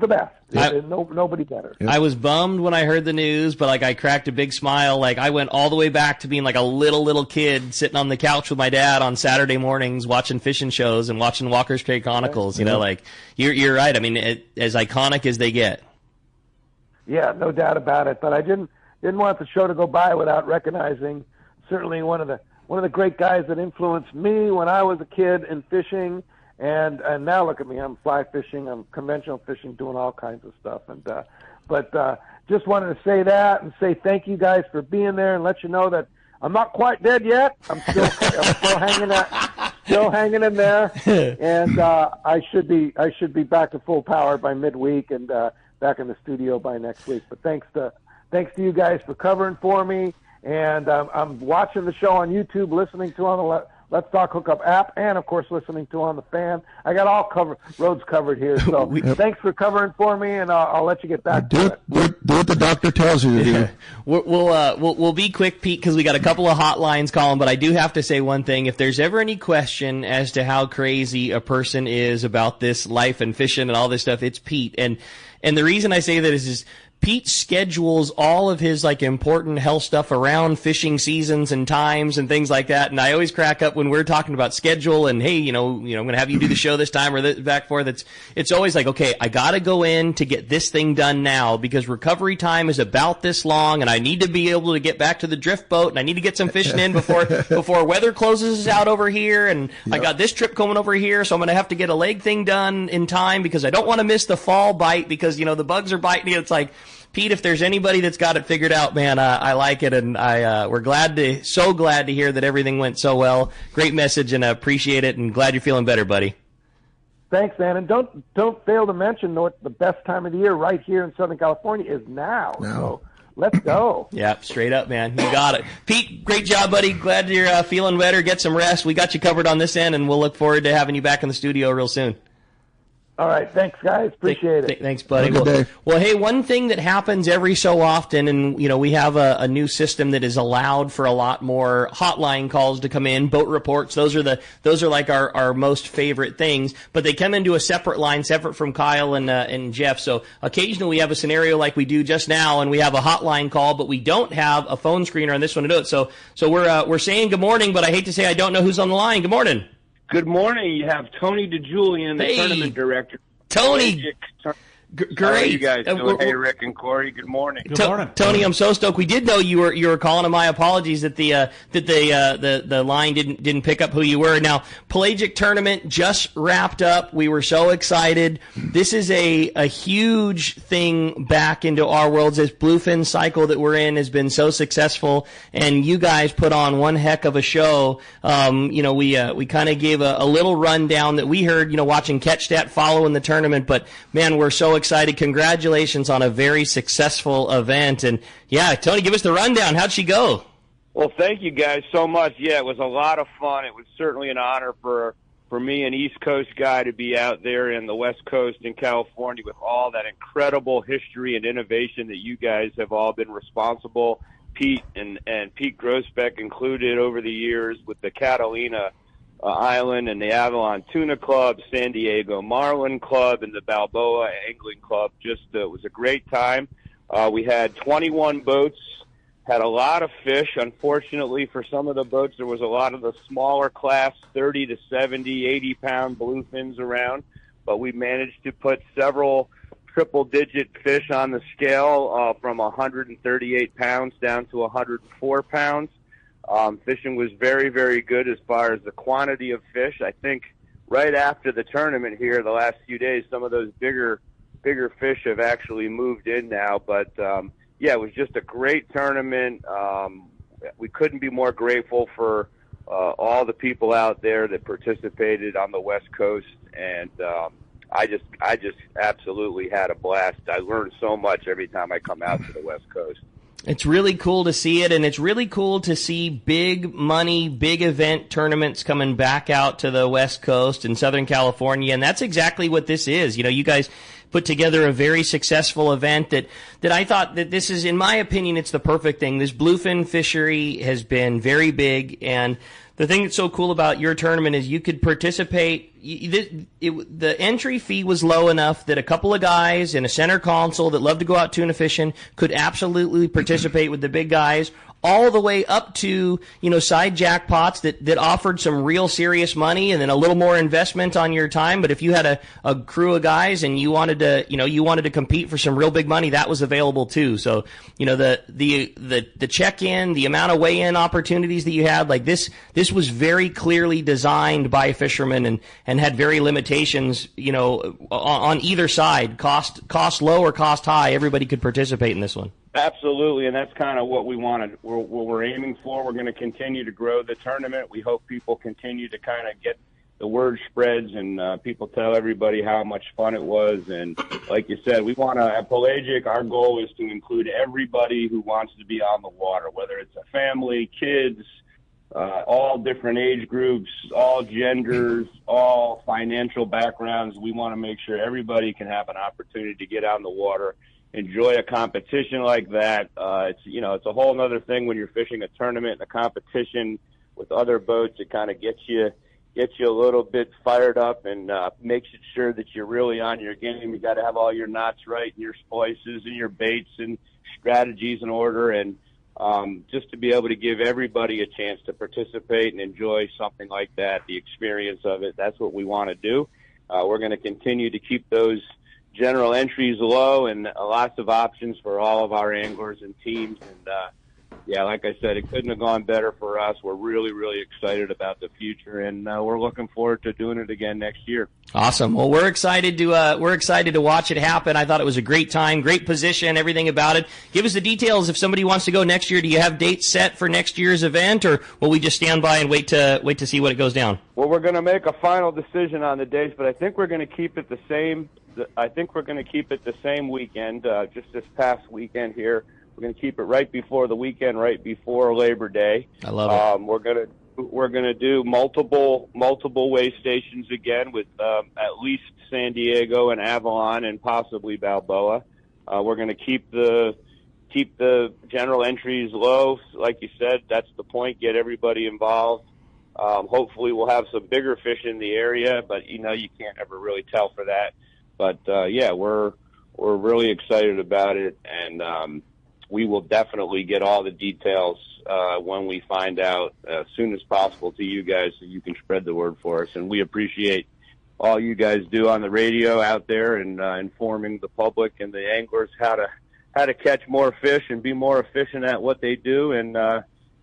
best. Nobody better. I was bummed when I heard the news, but I cracked a big smile. I went all the way back to being like a little kid sitting on the couch with my dad on Saturday mornings watching fishing shows and watching Walker's Cay Chronicles. You're right. I mean, as iconic as they get. Yeah, no doubt about it. But I didn't want the show to go by without recognizing certainly one of the great guys that influenced me when I was a kid in fishing, and now look at me, I'm fly fishing, I'm conventional fishing, doing all kinds of stuff, but just wanted to say that and say thank you guys for being there and let you know that I'm not quite dead yet. I'm still hanging in there, and I should be back to full power by midweek and back in the studio by next week. But thanks to you guys for covering for me. And I'm watching the show on YouTube, listening to on the Let's Talk Hookup app, and, of course, listening to on the Fan. I got all roads covered here. So thanks for covering for me, and I'll let you get back to it. Do what the doctor tells you to do. We'll be quick, Pete, because we got a couple of hotlines calling, but I do have to say one thing. If there's ever any question as to how crazy a person is about this life and fishing and all this stuff, it's Pete. And the reason I say that is Pete schedules all of his important health stuff around fishing seasons and times and things like that. And I always crack up when we're talking about schedule and hey, I'm going to have you do the show this time or back forth. It's always like, okay, I got to go in to get this thing done now because recovery time is about this long and I need to be able to get back to the drift boat and I need to get some fishing in before weather closes out over here. And I got this trip coming over here. So I'm going to have to get a leg thing done in time because I don't want to miss the fall bite because, the bugs are biting. It's like, Pete, if there's anybody that's got it figured out, man, I like it, and we're so glad to hear that everything went so well. Great message, and I appreciate it, and glad you're feeling better, buddy. Thanks, man, and don't fail to mention what the best time of the year right here in Southern California is now. So let's go. Yeah, straight up, man. You got it. Pete, great job, buddy. Glad you're feeling better. Get some rest. We got you covered on this end, and we'll look forward to having you back in the studio real soon. All right. Thanks, guys. Appreciate it. Thanks, buddy. Have a good day. Well, hey, one thing that happens every so often, and, we have a new system that is allowed for a lot more hotline calls to come in, boat reports. Those are like our most favorite things, but they come into a separate line, separate from Kyle and Jeff. So occasionally we have a scenario like we do just now, and we have a hotline call, but we don't have a phone screener on this one to do it. So we're saying good morning, but I hate to say I don't know who's on the line. Good morning. Good morning. You have Tony DeJulian, the tournament director. Tony. Great. How are you guys doing? Hey, Rick and Corey. Good morning. Good morning, Tony. I'm so stoked. We did know you were calling, and my apologies that the line didn't pick up who you were. Now, Pelagic tournament just wrapped up. We were so excited. This is a huge thing back into our worlds. This bluefin cycle that we're in has been so successful, and you guys put on one heck of a show. We kind of gave a little rundown that we heard, watching Catchstat following the tournament. But man, we're so excited. Congratulations on a very successful event. And yeah, Tony, give us the rundown. How'd she go? Well, thank you guys so much. Yeah, it was a lot of fun. It was certainly an honor for me, an East Coast guy, to be out there in the West Coast in California with all that incredible history and innovation that you guys have all been responsible, Pete and Pete Groesbeck included over the years with the Catalina Island and the Avalon Tuna Club, San Diego Marlin Club, and the Balboa Angling Club. Just it was a great time. We had 21 boats, had a lot of fish. Unfortunately, for some of the boats, there was a lot of the smaller class, 30 to 70, 80-pound bluefins around. But we managed to put several triple-digit fish on the scale from 138 pounds down to 104 pounds. Fishing was very, very good as far as the quantity of fish. I think right after the tournament here, the last few days, some of those bigger fish have actually moved in now. But, yeah, it was just a great tournament. We couldn't be more grateful for all the people out there that participated on the West Coast. And I just absolutely had a blast. I learned so much every time I come out to the West Coast. It's really cool to see it, and it's really cool to see big money, big event tournaments coming back out to the West Coast and Southern California, and that's exactly what this is. You know, you guys put together a very successful event that I thought that this is, in my opinion, it's the perfect thing. This bluefin fishery has been very big, and the thing that's so cool about your tournament is you could participate. The entry fee was low enough that a couple of guys in a center console that love to go out tuna fishing could absolutely participate with the big guys, all the way up to, you know, side jackpots that offered some real serious money and then a little more investment on your time. But if you had a crew of guys and you wanted to compete for some real big money, that was available too. So, you know, the check-in, the amount of weigh-in opportunities that you had, like this was very clearly designed by fishermen and had very limitations, you know, on either side, cost low or cost high. Everybody could participate in this one. Absolutely, and that's kind of what we wanted. What we're aiming for. We're going to continue to grow the tournament. We hope people continue to kind of get the word spreads and people tell everybody how much fun it was. And like you said, we want to, at Pelagic, our goal is to include everybody who wants to be on the water, whether it's a family, kids, all different age groups, all genders, all financial backgrounds. We want to make sure everybody can have an opportunity to get on the water, enjoy a competition like that. It's a whole other thing when you're fishing a tournament and a competition with other boats. It kind of gets you a little bit fired up and makes it sure that you're really on your game. You got to have all your knots right and your splices and your baits and strategies in order, and just to be able to give everybody a chance to participate and enjoy something like that, the experience of it. That's what we want to do. We're going to continue to keep those general entries low and lots of options for all of our anglers and teams. And like I said, it couldn't have gone better for us. We're really, really excited about the future, and we're looking forward to doing it again next year. Awesome. Well, we're excited to watch it happen. I thought it was a great time, great position, everything about it. Give us the details if somebody wants to go next year. Do you have dates set for next year's event, or will we just stand by and wait to see what it goes down? Well, we're going to make a final decision on the dates, but I think we're going to keep it the same. I think we're going to keep it the same weekend, just this past weekend here. We're going to keep it right before the weekend, right before Labor Day. I love it. We're going to do multiple way stations again with at least San Diego and Avalon and possibly Balboa. We're going to keep the general entries low, like you said. That's the point. Get everybody involved. Hopefully, we'll have some bigger fish in the area, but you can't ever really tell for that. But we're really excited about it, and we will definitely get all the details when we find out as soon as possible to you guys, so you can spread the word for us. And we appreciate all you guys do on the radio out there and informing the public and the anglers how to catch more fish and be more efficient at what they do. And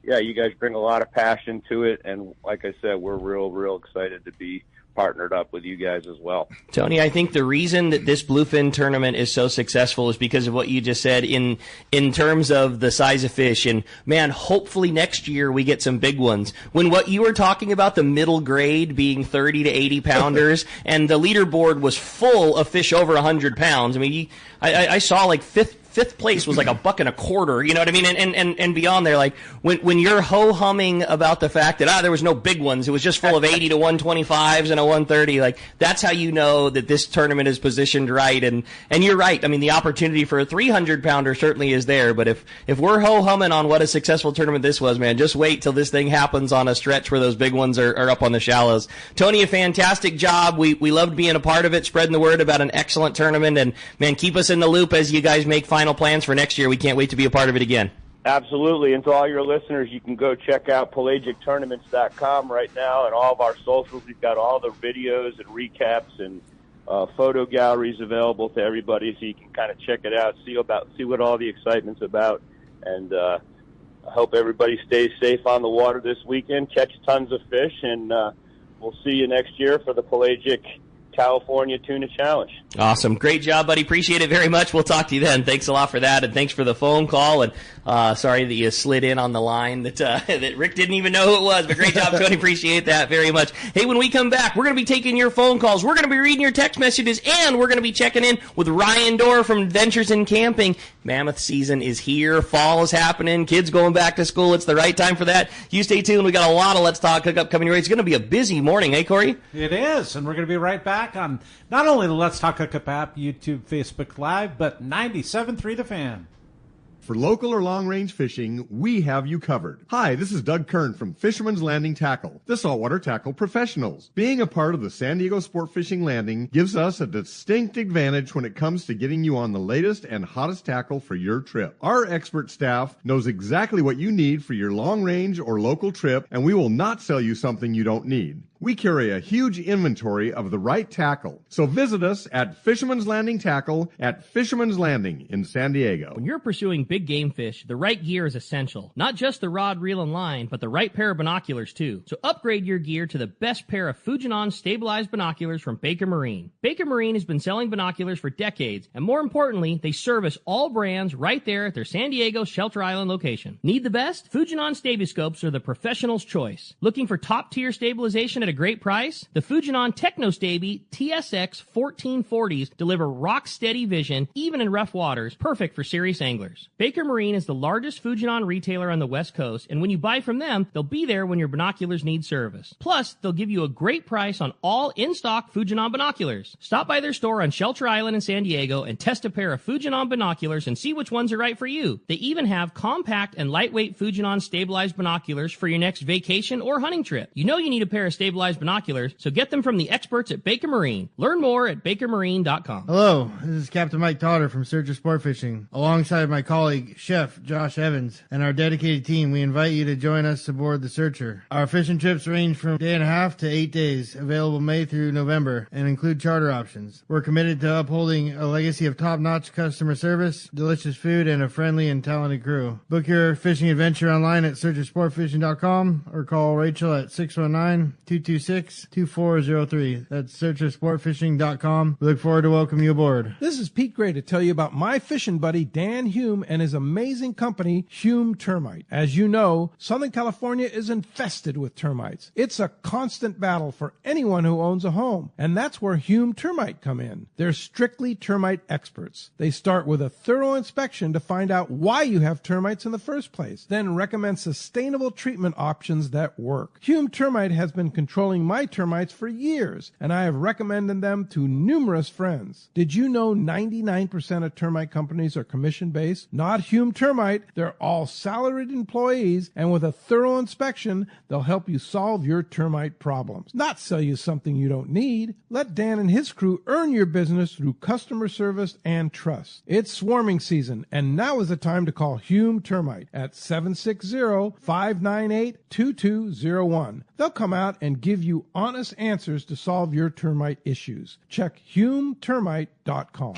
you guys bring a lot of passion to it. And like I said, we're real excited to be partnered up with you guys as well. Tony, I think the reason that this bluefin tournament is so successful is because of what you just said in terms of the size of fish. And man, hopefully next year we get some big ones. When what you were talking about, the middle grade being 30 to 80 pounders and the leaderboard was full of fish over 100 pounds. I mean, I saw like fifth fifth place was like $1.25. You know what I mean? And beyond there, like when you're ho-humming about the fact that there was no big ones, it was just full of 80 to 125s and a 130. Like that's how you know that this tournament is positioned right. And you're right. I mean, the opportunity for a 300-pounder certainly is there. But if we're ho-humming on what a successful tournament this was, man, just wait till this thing happens on a stretch where those big ones are up on the shallows. Tony, a fantastic job. We loved being a part of it, spreading the word about an excellent tournament. And man, keep us in the loop as you guys make final plans for next year. We can't wait to be a part of it again. Absolutely. And to all your listeners, you can go check out pelagictournaments.com right now and all of our socials. We've got all the videos and recaps and photo galleries available to everybody, so you can kind of check it out, see what all the excitement's about. And I hope everybody stays safe on the water this weekend, catch tons of fish, and we'll see you next year for the Pelagic California Tuna Challenge. Awesome. Great job, buddy. Appreciate it very much. We'll talk to you then. Thanks a lot for that, and thanks for the phone call. And sorry that you slid in on the line that that Rick didn't even know who it was, but great job, Tony. Appreciate that very much. Hey, when we come back, we're going to be taking your phone calls. We're going to be reading your text messages, and we're going to be checking in with Ryan Dorr from Adventures in Camping. Mammoth season is here. Fall is happening. Kids going back to school. It's the right time for that. You stay tuned. We got a lot of Let's Talk Hookup coming your way. It's going to be a busy morning, hey, Corey? It is, and we're going to be right back on not only the Let's Talk Hookup app, YouTube, Facebook Live, but 97.3 The Fan. For local or long-range fishing, we have you covered. Hi, this is Doug Kern from Fisherman's Landing Tackle, the saltwater tackle professionals. Being a part of the San Diego Sport Fishing Landing gives us a distinct advantage when it comes to getting you on the latest and hottest tackle for your trip. Our expert staff knows exactly what you need for your long-range or local trip, and we will not sell you something you don't need. We carry a huge inventory of the right tackle. So visit us at Fisherman's Landing Tackle at Fisherman's Landing in San Diego. When you're pursuing big game fish, the right gear is essential. Not just the rod, reel, and line, but the right pair of binoculars too. So upgrade your gear to the best pair of Fujinon stabilized binoculars from Baker Marine. Baker Marine has been selling binoculars for decades, and more importantly, they service all brands right there at their San Diego Shelter Island location. Need the best? Fujinon Stabiscopes are the professional's choice. Looking for top-tier stabilization at a great price? The Fujinon Technostabi TSX 1440s deliver rock-steady vision even in rough waters, perfect for serious anglers. Baker Marine is the largest Fujinon retailer on the West Coast, and when you buy from them, they'll be there when your binoculars need service. Plus, they'll give you a great price on all in-stock Fujinon binoculars. Stop by their store on Shelter Island in San Diego and test a pair of Fujinon binoculars and see which ones are right for you. They even have compact and lightweight Fujinon stabilized binoculars for your next vacation or hunting trip. You know you need a pair of stabilized binoculars, so get them from the experts at Baker Marine. Learn more at bakermarine.com. Hello, this is Captain Mike Totter from Searcher Sport Fishing. Alongside my colleague, Chef Josh Evans, and our dedicated team, we invite you to join us aboard the Searcher. Our fishing trips range from a day and a half to 8 days, available May through November, and include charter options. We're committed to upholding a legacy of top-notch customer service, delicious food, and a friendly and talented crew. Book your fishing adventure online at searchersportfishing.com or call Rachel at 619-226-2403. That's searchersportfishing.com. We look forward to welcoming you aboard. This is Pete Gray to tell you about my fishing buddy Dan Hume and his amazing company, Hume Termite. As you know, Southern California is infested with termites. It's a constant battle for anyone who owns a home, and that's where Hume Termite come in. They're strictly termite experts. They start with a thorough inspection to find out why you have termites in the first place, then recommend sustainable treatment options that work. Hume Termite has been controlling my termites for years, and I have recommended them to numerous friends. Did you know 99% of termite companies are commission-based? Not Hume Termite. They're all salaried employees, and with a thorough inspection, they'll help you solve your termite problems, not sell you something you don't need. Let Dan and his crew earn your business through customer service and trust. It's swarming season, and now is the time to call Hume Termite at 760-598-2201. They'll come out and give you honest answers to solve your termite issues. Check HumeTermite.com.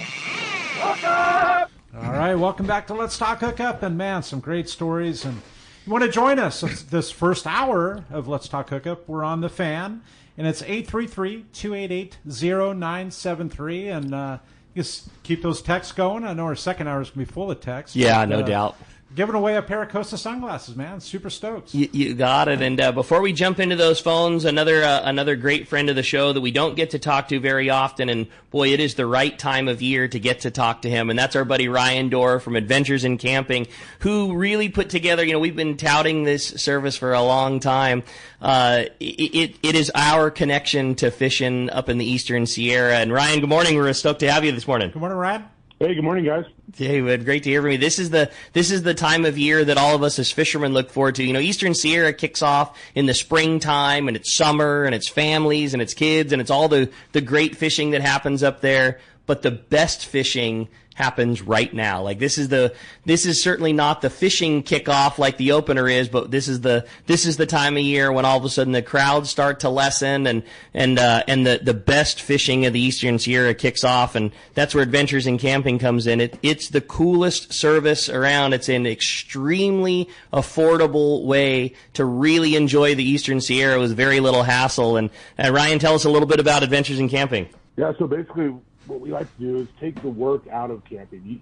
All right, welcome back to Let's Talk Hookup. And man, some great stories. And you want to join us this first hour of Let's Talk Hookup? We're on the Fan, and it's 833-288-0973. And just keep those texts going. I know our second hour is going to be full of texts. Yeah, no doubt. giving away a pair of Costa sunglasses, man. Super stoked. You got it. And before we jump into those phones, another great friend of the show that we don't get to talk to very often, and boy, it is the right time of year to get to talk to him, and that's our buddy Ryan Dorr from Adventures in Camping, who really put together, we've been touting this service for a long time. It is our connection to fishing up in the Eastern Sierra. And Ryan, good morning. We're stoked to have you this morning. Good morning, Ryan. Hey, good morning, guys. Hey, great to hear from you. This is the time of year that all of us as fishermen look forward to. Eastern Sierra kicks off in the springtime, and it's summer, and it's families, and it's kids, and it's all the great fishing that happens up there. But the best fishing happens right now. Like this is certainly not the fishing kickoff like the opener is, but this is the time of year when all of a sudden the crowds start to lessen and the best fishing of the Eastern Sierra kicks off, and that's where Adventures in Camping comes in. It's the coolest service around. It's an extremely affordable way to really enjoy the Eastern Sierra with very little hassle. And Ryan, tell us a little bit about Adventures in Camping. Yeah, so basically what we like to do is take the work out of camping.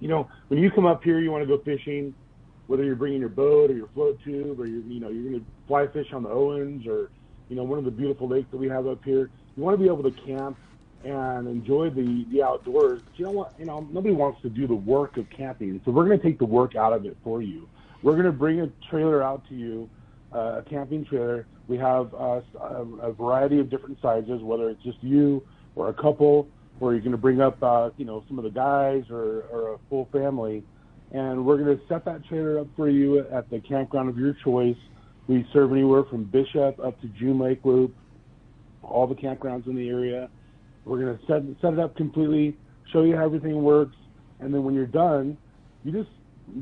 When you come up here, you want to go fishing, whether you're bringing your boat or your float tube, or you're going to fly fish on the Owens or one of the beautiful lakes that we have up here. You want to be able to camp and enjoy the outdoors. But you know what? Nobody wants to do the work of camping, so we're going to take the work out of it for you. We're going to bring a trailer out to you, a camping trailer. We have a variety of different sizes, whether it's just you or a couple, or you're going to bring up, some of the guys or a full family. And we're going to set that trailer up for you at the campground of your choice. We serve anywhere from Bishop up to June Lake Loop, all the campgrounds in the area. We're going to set it up completely, show you how everything works, and then when you're done, you just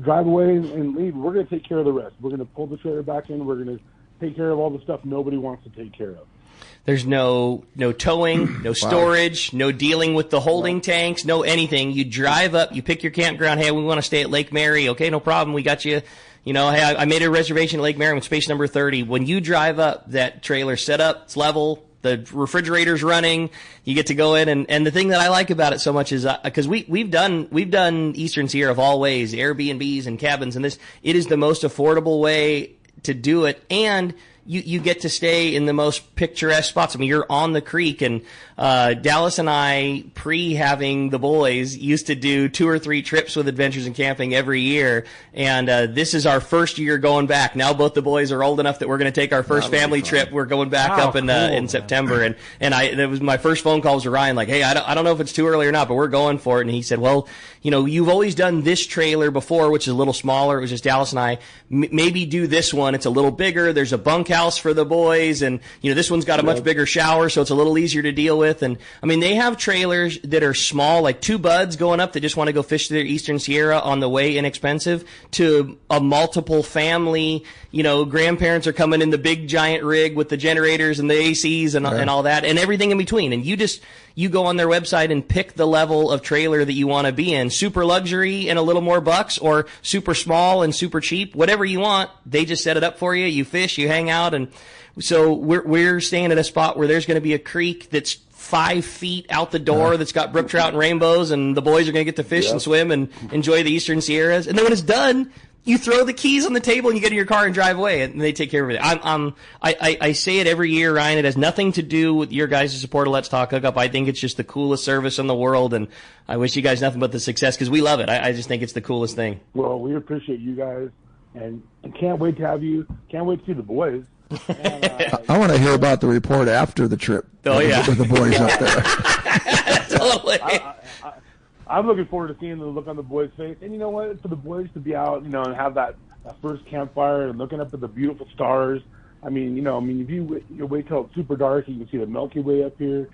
drive away and leave. We're going to take care of the rest. We're going to pull the trailer back in. We're going to take care of all the stuff nobody wants to take care of. There's no towing, no storage, no dealing with the holding tanks, no anything. You drive up, you pick your campground. Hey, we want to stay at Lake Mary. Okay, no problem. We got you. Hey, I made a reservation at Lake Mary with space number 30. When you drive up, that trailer set up, it's level, the refrigerator's running. You get to go in, and the thing that I like about it so much is because we've done Eastern Sierra of all ways, Airbnbs and cabins, and it is the most affordable way to do it, and you get to stay in the most picturesque spots. I mean, you're on the creek, and Dallas and I, pre-having the boys, used to do 2 or 3 trips with Adventures in Camping every year, and this is our first year going back. Now both the boys are old enough that we're going to take our first family trip. We're going back up in September, and that was my first phone calls to Ryan, like, hey, I don't know if it's too early or not, but we're going for it. And he said, well, you've always done this trailer before, which is a little smaller. It was just Dallas and I. Maybe do this one. It's a little bigger. There's a bunkhouse for the boys, and this one's got a much bigger shower, so it's a little easier to deal with. And I mean, they have trailers that are small, like 2 buds going up that just want to go fish their Eastern Sierra on the way, inexpensive, to a multiple family. Grandparents are coming in the big giant rig with the generators and the ACs and all that, and everything in between. And you go on their website and pick the level of trailer that you want to be in. Super luxury and a little more bucks, or super small and super cheap, whatever you want. They just set it up for you. You fish, you hang out. And so we're staying at a spot where there's going to be a creek that's 5 feet out the door that's got brook trout and rainbows, and the boys are going to get to fish and swim and enjoy the Eastern Sierras. And then when it's done, you throw the keys on the table and you get in your car and drive away, and they take care of it. I say it every year, Ryan. It has nothing to do with your guys' support of Let's Talk Hookup. I think it's just the coolest service in the world, and I wish you guys nothing but the success because we love it. I just think it's the coolest thing. Well, we appreciate you guys, and can't wait to have you. Can't wait to see the boys. And, I want to hear about the report after the trip. Oh, yeah. With the boys up there. Totally. I'm looking forward to seeing the look on the boys' face. And you know what? For the boys to be out, and have that first campfire and looking up at the beautiful stars. I mean, if you wait till it's super dark, you can see the Milky Way up here.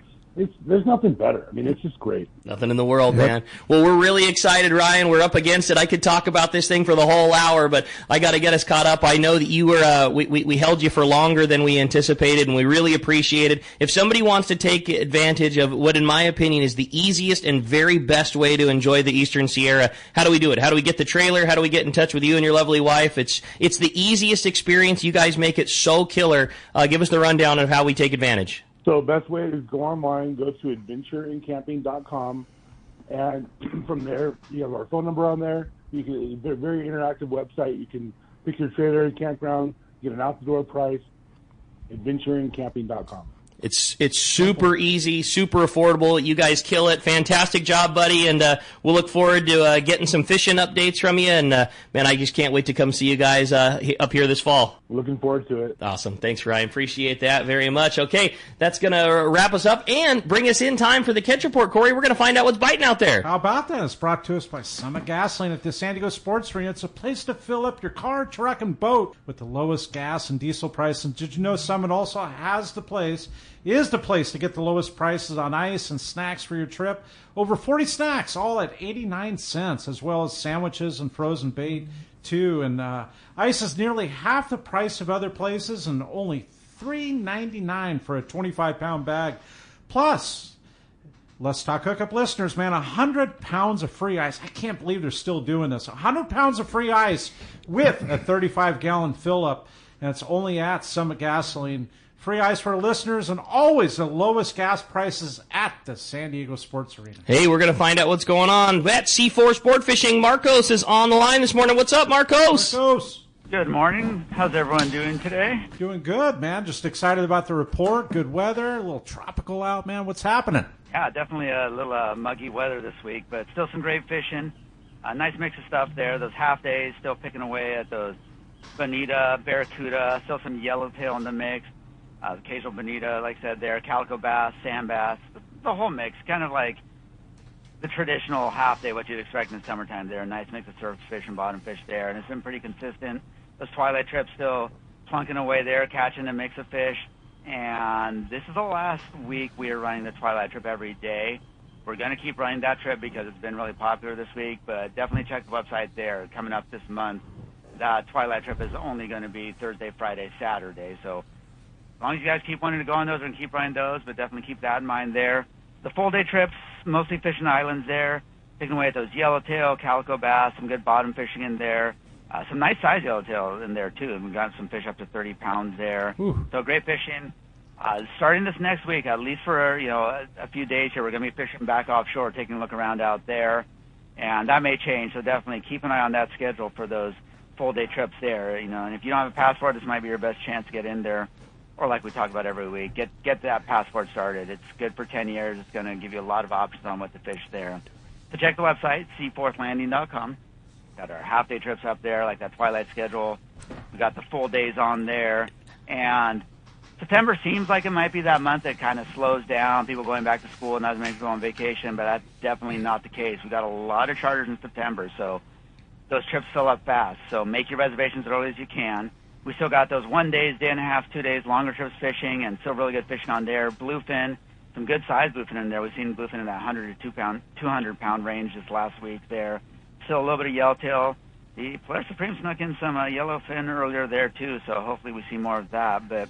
There's nothing better. I mean, it's just great. Nothing in the world, man. Well, we're really excited, Ryan. We're up against it. I could talk about this thing for the whole hour, but I got to get us caught up. I know that you were, we held you for longer than we anticipated, and we really appreciate it. If somebody wants to take advantage of what, in my opinion, is the easiest and very best way to enjoy the Eastern Sierra, how do we do it? How do we get the trailer? How do we get in touch with you and your lovely wife? It's the easiest experience. You guys make it so killer. Give us the rundown of how we take advantage. So best way is go online, go to adventureincamping.com, and from there, you have our phone number on there. You can very interactive website. You can pick your trailer, campground, get an out-the-door price. AdventuringCamping.com. It's super easy, super affordable. You guys kill it. Fantastic job, buddy. And we'll look forward to getting some fishing updates from you. And, man, I just can't wait to come see you guys up here this fall. Looking forward to it. Awesome. Thanks, Ryan. Appreciate that very much. Okay, that's going to wrap us up and bring us in time for the Catch Report. Corey, we're going to find out what's biting out there. How about that? It's brought to us by Summit Gasoline at the San Diego Sports Arena. It's a place to fill up your car, truck, and boat with the lowest gas and diesel prices. And did you know Summit also is the place to get the lowest prices on ice and snacks for your trip? Over 40 snacks, all at 89 cents, as well as sandwiches and frozen bait, too. And ice is nearly half the price of other places and only $3.99 for a 25-pound bag. Plus, Let's Talk Hookup listeners, man, 100 pounds of free ice. I can't believe they're still doing this. 100 pounds of free ice with a 35-gallon fill-up, and it's only at Summit Gasoline. Free ice for listeners and always the lowest gas prices at the San Diego Sports Arena. Hey, we're going to find out what's going on. At C4 Sport Fishing, Marcos is on the line this morning. What's up, Marcos? Good morning. How's everyone doing today? Doing good, man. Just excited about the report. Good weather, a little tropical out, man. What's happening? Yeah, definitely a little muggy weather this week, but still some great fishing. A nice mix of stuff there. Those half days, still picking away at those bonita, barracuda, still some yellowtail in the mix. Occasional bonita, like I said there, calico bass, sand bass, the whole mix, kind of like the traditional half day, what you'd expect in the summertime there. A nice mix of surf fish and bottom fish there, and it's been pretty consistent. Those twilight trips still plunking away there, catching a mix of fish. And this is the last week we are running the twilight trip every day. We're going to keep running that trip because it's been really popular this week, but definitely check the website there. Coming up this month, that twilight trip is only going to be Thursday, Friday, Saturday, so as long as you guys keep wanting to go on those, we're going to keep running those, but definitely keep that in mind there. The full-day trips, mostly fishing islands there, picking away at those yellowtail, calico bass, some good bottom fishing in there, some nice size yellowtail in there, too. We've got some fish up to 30 pounds there. Ooh. So great fishing. Starting this next week, at least for a few days here, we're going to be fishing back offshore, taking a look around out there, and that may change, so definitely keep an eye on that schedule for those full-day trips there. And if you don't have a passport, this might be your best chance to get in there. Or like we talk about every week, get that passport started. It's good for 10 years. It's going to give you a lot of options on what to fish there. So check the website, seaforthlanding.com. Got our half-day trips up there, like that twilight schedule. We got the full days on there. And September seems like it might be that month that kind of slows down, people going back to school and not as many people on vacation, but that's definitely not the case. We got a lot of charters in September, so those trips fill up fast. So make your reservations as early as you can. We still got those 1 day, day and a half, 2 days, longer trips fishing, and still really good fishing on there. Bluefin, some good size bluefin in there. We've seen bluefin in that 100 to 200-pound range this last week there. Still a little bit of yellowtail. The Polaris Supreme snuck in some yellowfin earlier there, too, so hopefully we see more of that. But,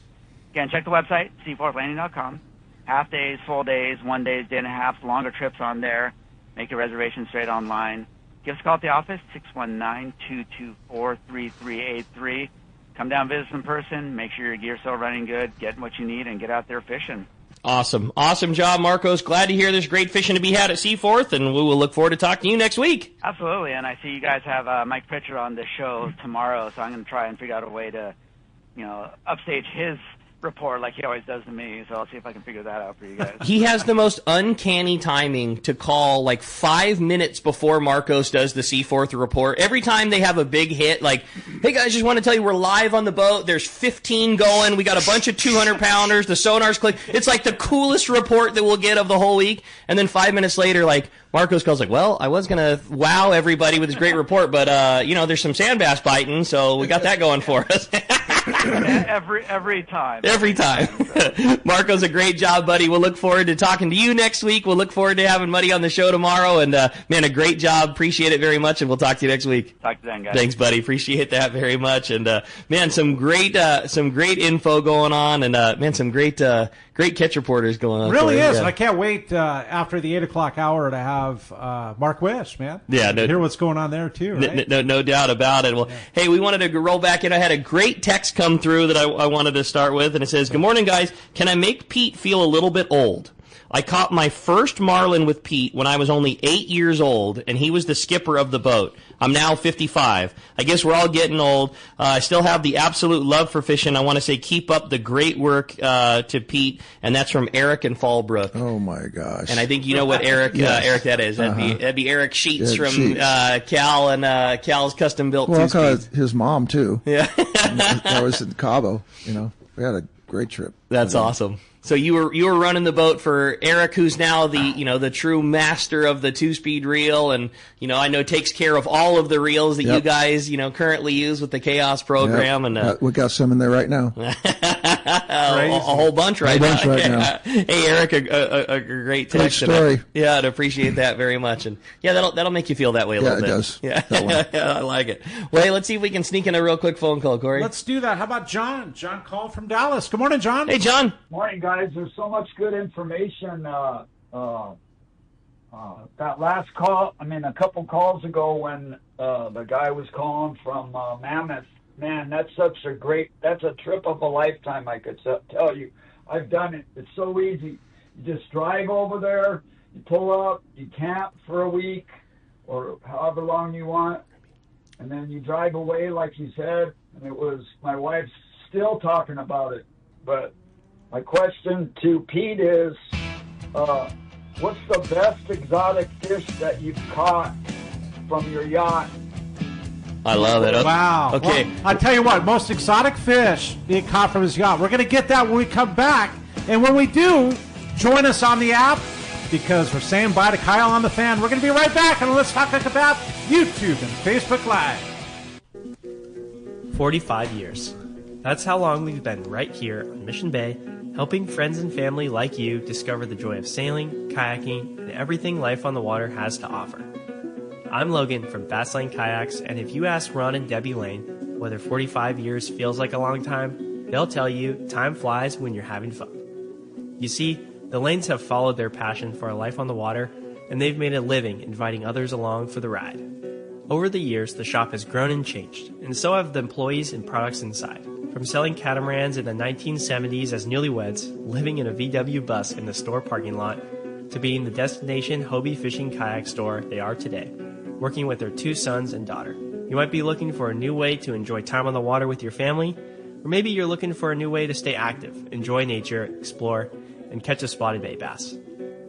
again, check the website, seaforthlanding.com. Half days, full days, 1 day, day and a half, longer trips on there. Make your reservation straight online. Give us a call at the office, 619-224-3383. Come down, visit in person, make sure your gear's still running good, get what you need, and get out there fishing. Awesome. Awesome job, Marcos. Glad to hear there's great fishing to be had at Seaforth, and we will look forward to talking to you next week. Absolutely, and I see you guys have Mike Pritchard on the show tomorrow, so I'm going to try and figure out a way to, upstage his report like he always does to me, so I'll see if I can figure that out for you guys. He has the most uncanny timing to call like 5 minutes before Marcos does the Seaforth report. Every time they have a big hit, like, hey guys, just want to tell you we're live on the boat, there's 15 going, we got a bunch of 200-pounders, the sonar's click. It's like the coolest report that we'll get of the whole week, and then 5 minutes later, like, Marcos calls like, well, I was going to wow everybody with his great report, but, there's some sand bass biting, so we got that going for us. Every time. Every time. Marco's a great job, buddy. We'll look forward to talking to you next week. We'll look forward to having Muddy on the show tomorrow. And, man, a great job. Appreciate it very much, and we'll talk to you next week. Talk to you then, guys. Thanks, buddy. Appreciate that very much. And, man, some great info going on, and, man, some great catch reporters going on. Really is. Yeah. And I can't wait after the 8 o'clock hour to have Mark Wish, man. Yeah. Hear what's going on there, too, right? No doubt about it. Well, hey, we wanted to roll back in. I had a great text come through that I wanted to start with, and it says, good morning, guys. Can I make Pete feel a little bit old? I caught my first marlin with Pete when I was only 8 years old, and he was the skipper of the boat. I'm now 55. I guess we're all getting old. I still have the absolute love for fishing. I want to say keep up the great work to Pete, and that's from Eric in Fallbrook. Oh, my gosh. And I think you know what Eric Eric that is. That'd be Eric Sheets from Cal and Cal's Custom Built Well, Two-Speeds. his mom, too. Yeah. That was in Cabo, We had a great trip. That's awesome. So you were running the boat for Eric, who's now the true master of the 2-speed reel, and I know takes care of all of the reels that you guys currently use with the Chaos program. And we got some in there right now. a whole bunch right now. Hey Eric, a great text. Great story. I'd appreciate that very much, and that'll make you feel that way a little bit. Yeah, it does. Yeah, I like it. Well, hey, let's see if we can sneak in a real quick phone call, Corey. Let's do that. How about John? John called from Dallas. Good morning, John. Hey, John. Morning, guys. There's so much good information. That last call, a couple calls ago when the guy was calling from Mammoth, man, that's a trip of a lifetime, I could tell you. I've done it. It's so easy. You just drive over there, you pull up, you camp for a week or however long you want, and then you drive away, like you said, and my wife's still talking about it, but my question to Pete is, what's the best exotic fish that you've caught from your yacht? I love it. Wow. Okay. Well, I tell you what, most exotic fish being caught from his yacht. We're going to get that when we come back. And when we do, join us on the app because we're saying bye to Kyle on the Fan. We're going to be right back on Let's Talk Hookup app, YouTube, and Facebook Live. 45 years. That's how long we've been right here on Mission Bay, helping friends and family like you discover the joy of sailing, kayaking, and everything life on the water has to offer. I'm Logan from Fastlane Kayaks, and if you ask Ron and Debbie Lane whether 45 years feels like a long time, they'll tell you time flies when you're having fun. You see, the Lanes have followed their passion for a life on the water, and they've made a living inviting others along for the ride. Over the years, the shop has grown and changed, and so have the employees and products inside. From selling catamarans in the 1970s as newlyweds, living in a VW bus in the store parking lot, to being the destination Hobie fishing kayak store they are today, working with their 2 sons and daughter. You might be looking for a new way to enjoy time on the water with your family, or maybe you're looking for a new way to stay active, enjoy nature, explore, and catch a spotted bay bass.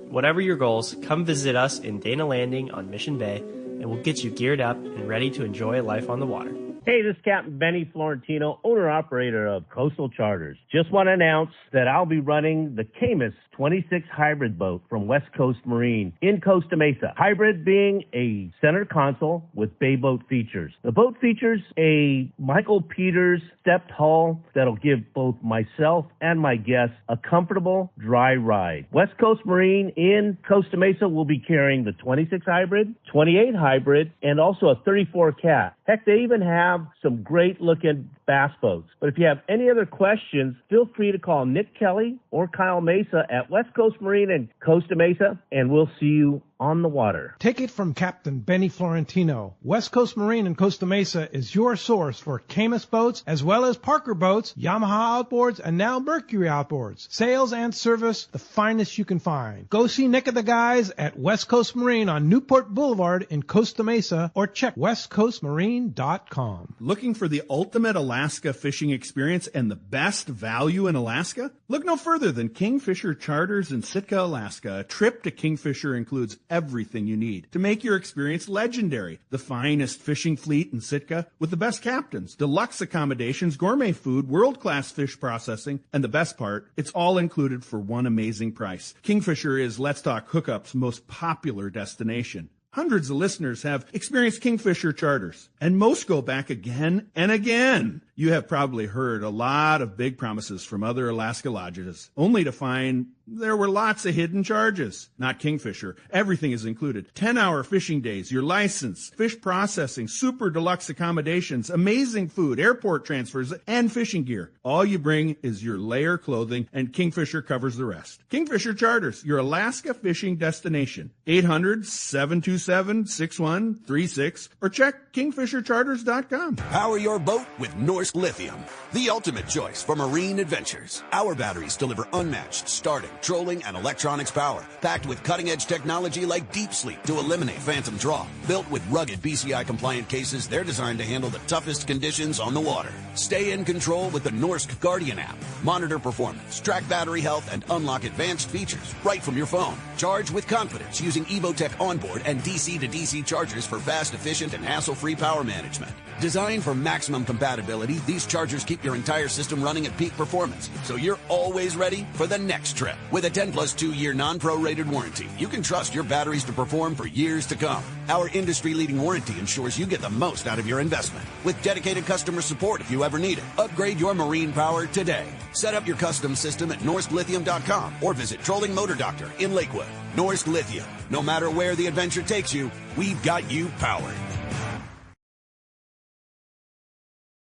Whatever your goals, come visit us in Dana Landing on Mission Bay, and we'll get you geared up and ready to enjoy life on the water. Hey, this is Captain Benny Florentino, owner-operator of Coastal Charters. Just want to announce that I'll be running the Camus 26 hybrid boat from West Coast Marine in Costa Mesa. Hybrid being a center console with bay boat features. The boat features a Michael Peters stepped hull that'll give both myself and my guests a comfortable, dry ride. West Coast Marine in Costa Mesa will be carrying the 26 hybrid, 28 hybrid, and also a 34 cat. Heck, they even have some great-looking bass boats. But if you have any other questions, feel free to call Nick Kelly or Kyle Mesa at West Coast Marine in Costa Mesa, and we'll see you on the water. Take it from Captain Benny Florentino. West Coast Marine in Costa Mesa is your source for Camus boats as well as Parker boats, Yamaha outboards, and now Mercury outboards. Sales and service, the finest you can find. Go see Nick and the guys at West Coast Marine on Newport Boulevard in Costa Mesa or check westcoastmarine.com. Looking for the ultimate Alaska fishing experience and the best value in Alaska? Look no further than Kingfisher Charters in Sitka, Alaska. A trip to Kingfisher includes everything you need to make your experience legendary. The finest fishing fleet in Sitka with the best captains, deluxe accommodations, gourmet food, world-class fish processing, and the best part, it's all included for one amazing price. Kingfisher is Let's Talk Hookup's most popular destination. Hundreds of listeners have experienced Kingfisher Charters, and most go back again and again. You have probably heard a lot of big promises from other Alaska lodges, only to find there were lots of hidden charges. Not Kingfisher. Everything is included. 10-hour fishing days, your license, fish processing, super deluxe accommodations, amazing food, airport transfers, and fishing gear. All you bring is your layer clothing, and Kingfisher covers the rest. Kingfisher Charters, your Alaska fishing destination. 800-727-6136 or check kingfishercharters.com. Power your boat with North Norsk Lithium, the ultimate choice for marine adventures. Our batteries deliver unmatched starting, trolling, and electronics power, packed with cutting-edge technology like deep sleep to eliminate phantom draw. Built with rugged BCI-compliant cases, they're designed to handle the toughest conditions on the water. Stay in control with the Norsk Guardian app. Monitor performance, track battery health, and unlock advanced features right from your phone. Charge with confidence using Evotech onboard and DC-to-DC chargers for fast, efficient, and hassle-free power management. Designed for maximum compatibility, these chargers keep your entire system running at peak performance, so you're always ready for the next trip. With a 10-plus 2-year non-prorated warranty, you can trust your batteries to perform for years to come. Our industry-leading warranty ensures you get the most out of your investment. With dedicated customer support if you ever need it. Upgrade your marine power today. Set up your custom system at NorskLithium.com or visit Trolling Motor Doctor in Lakewood. Norsk Lithium. No matter where the adventure takes you, we've got you powered.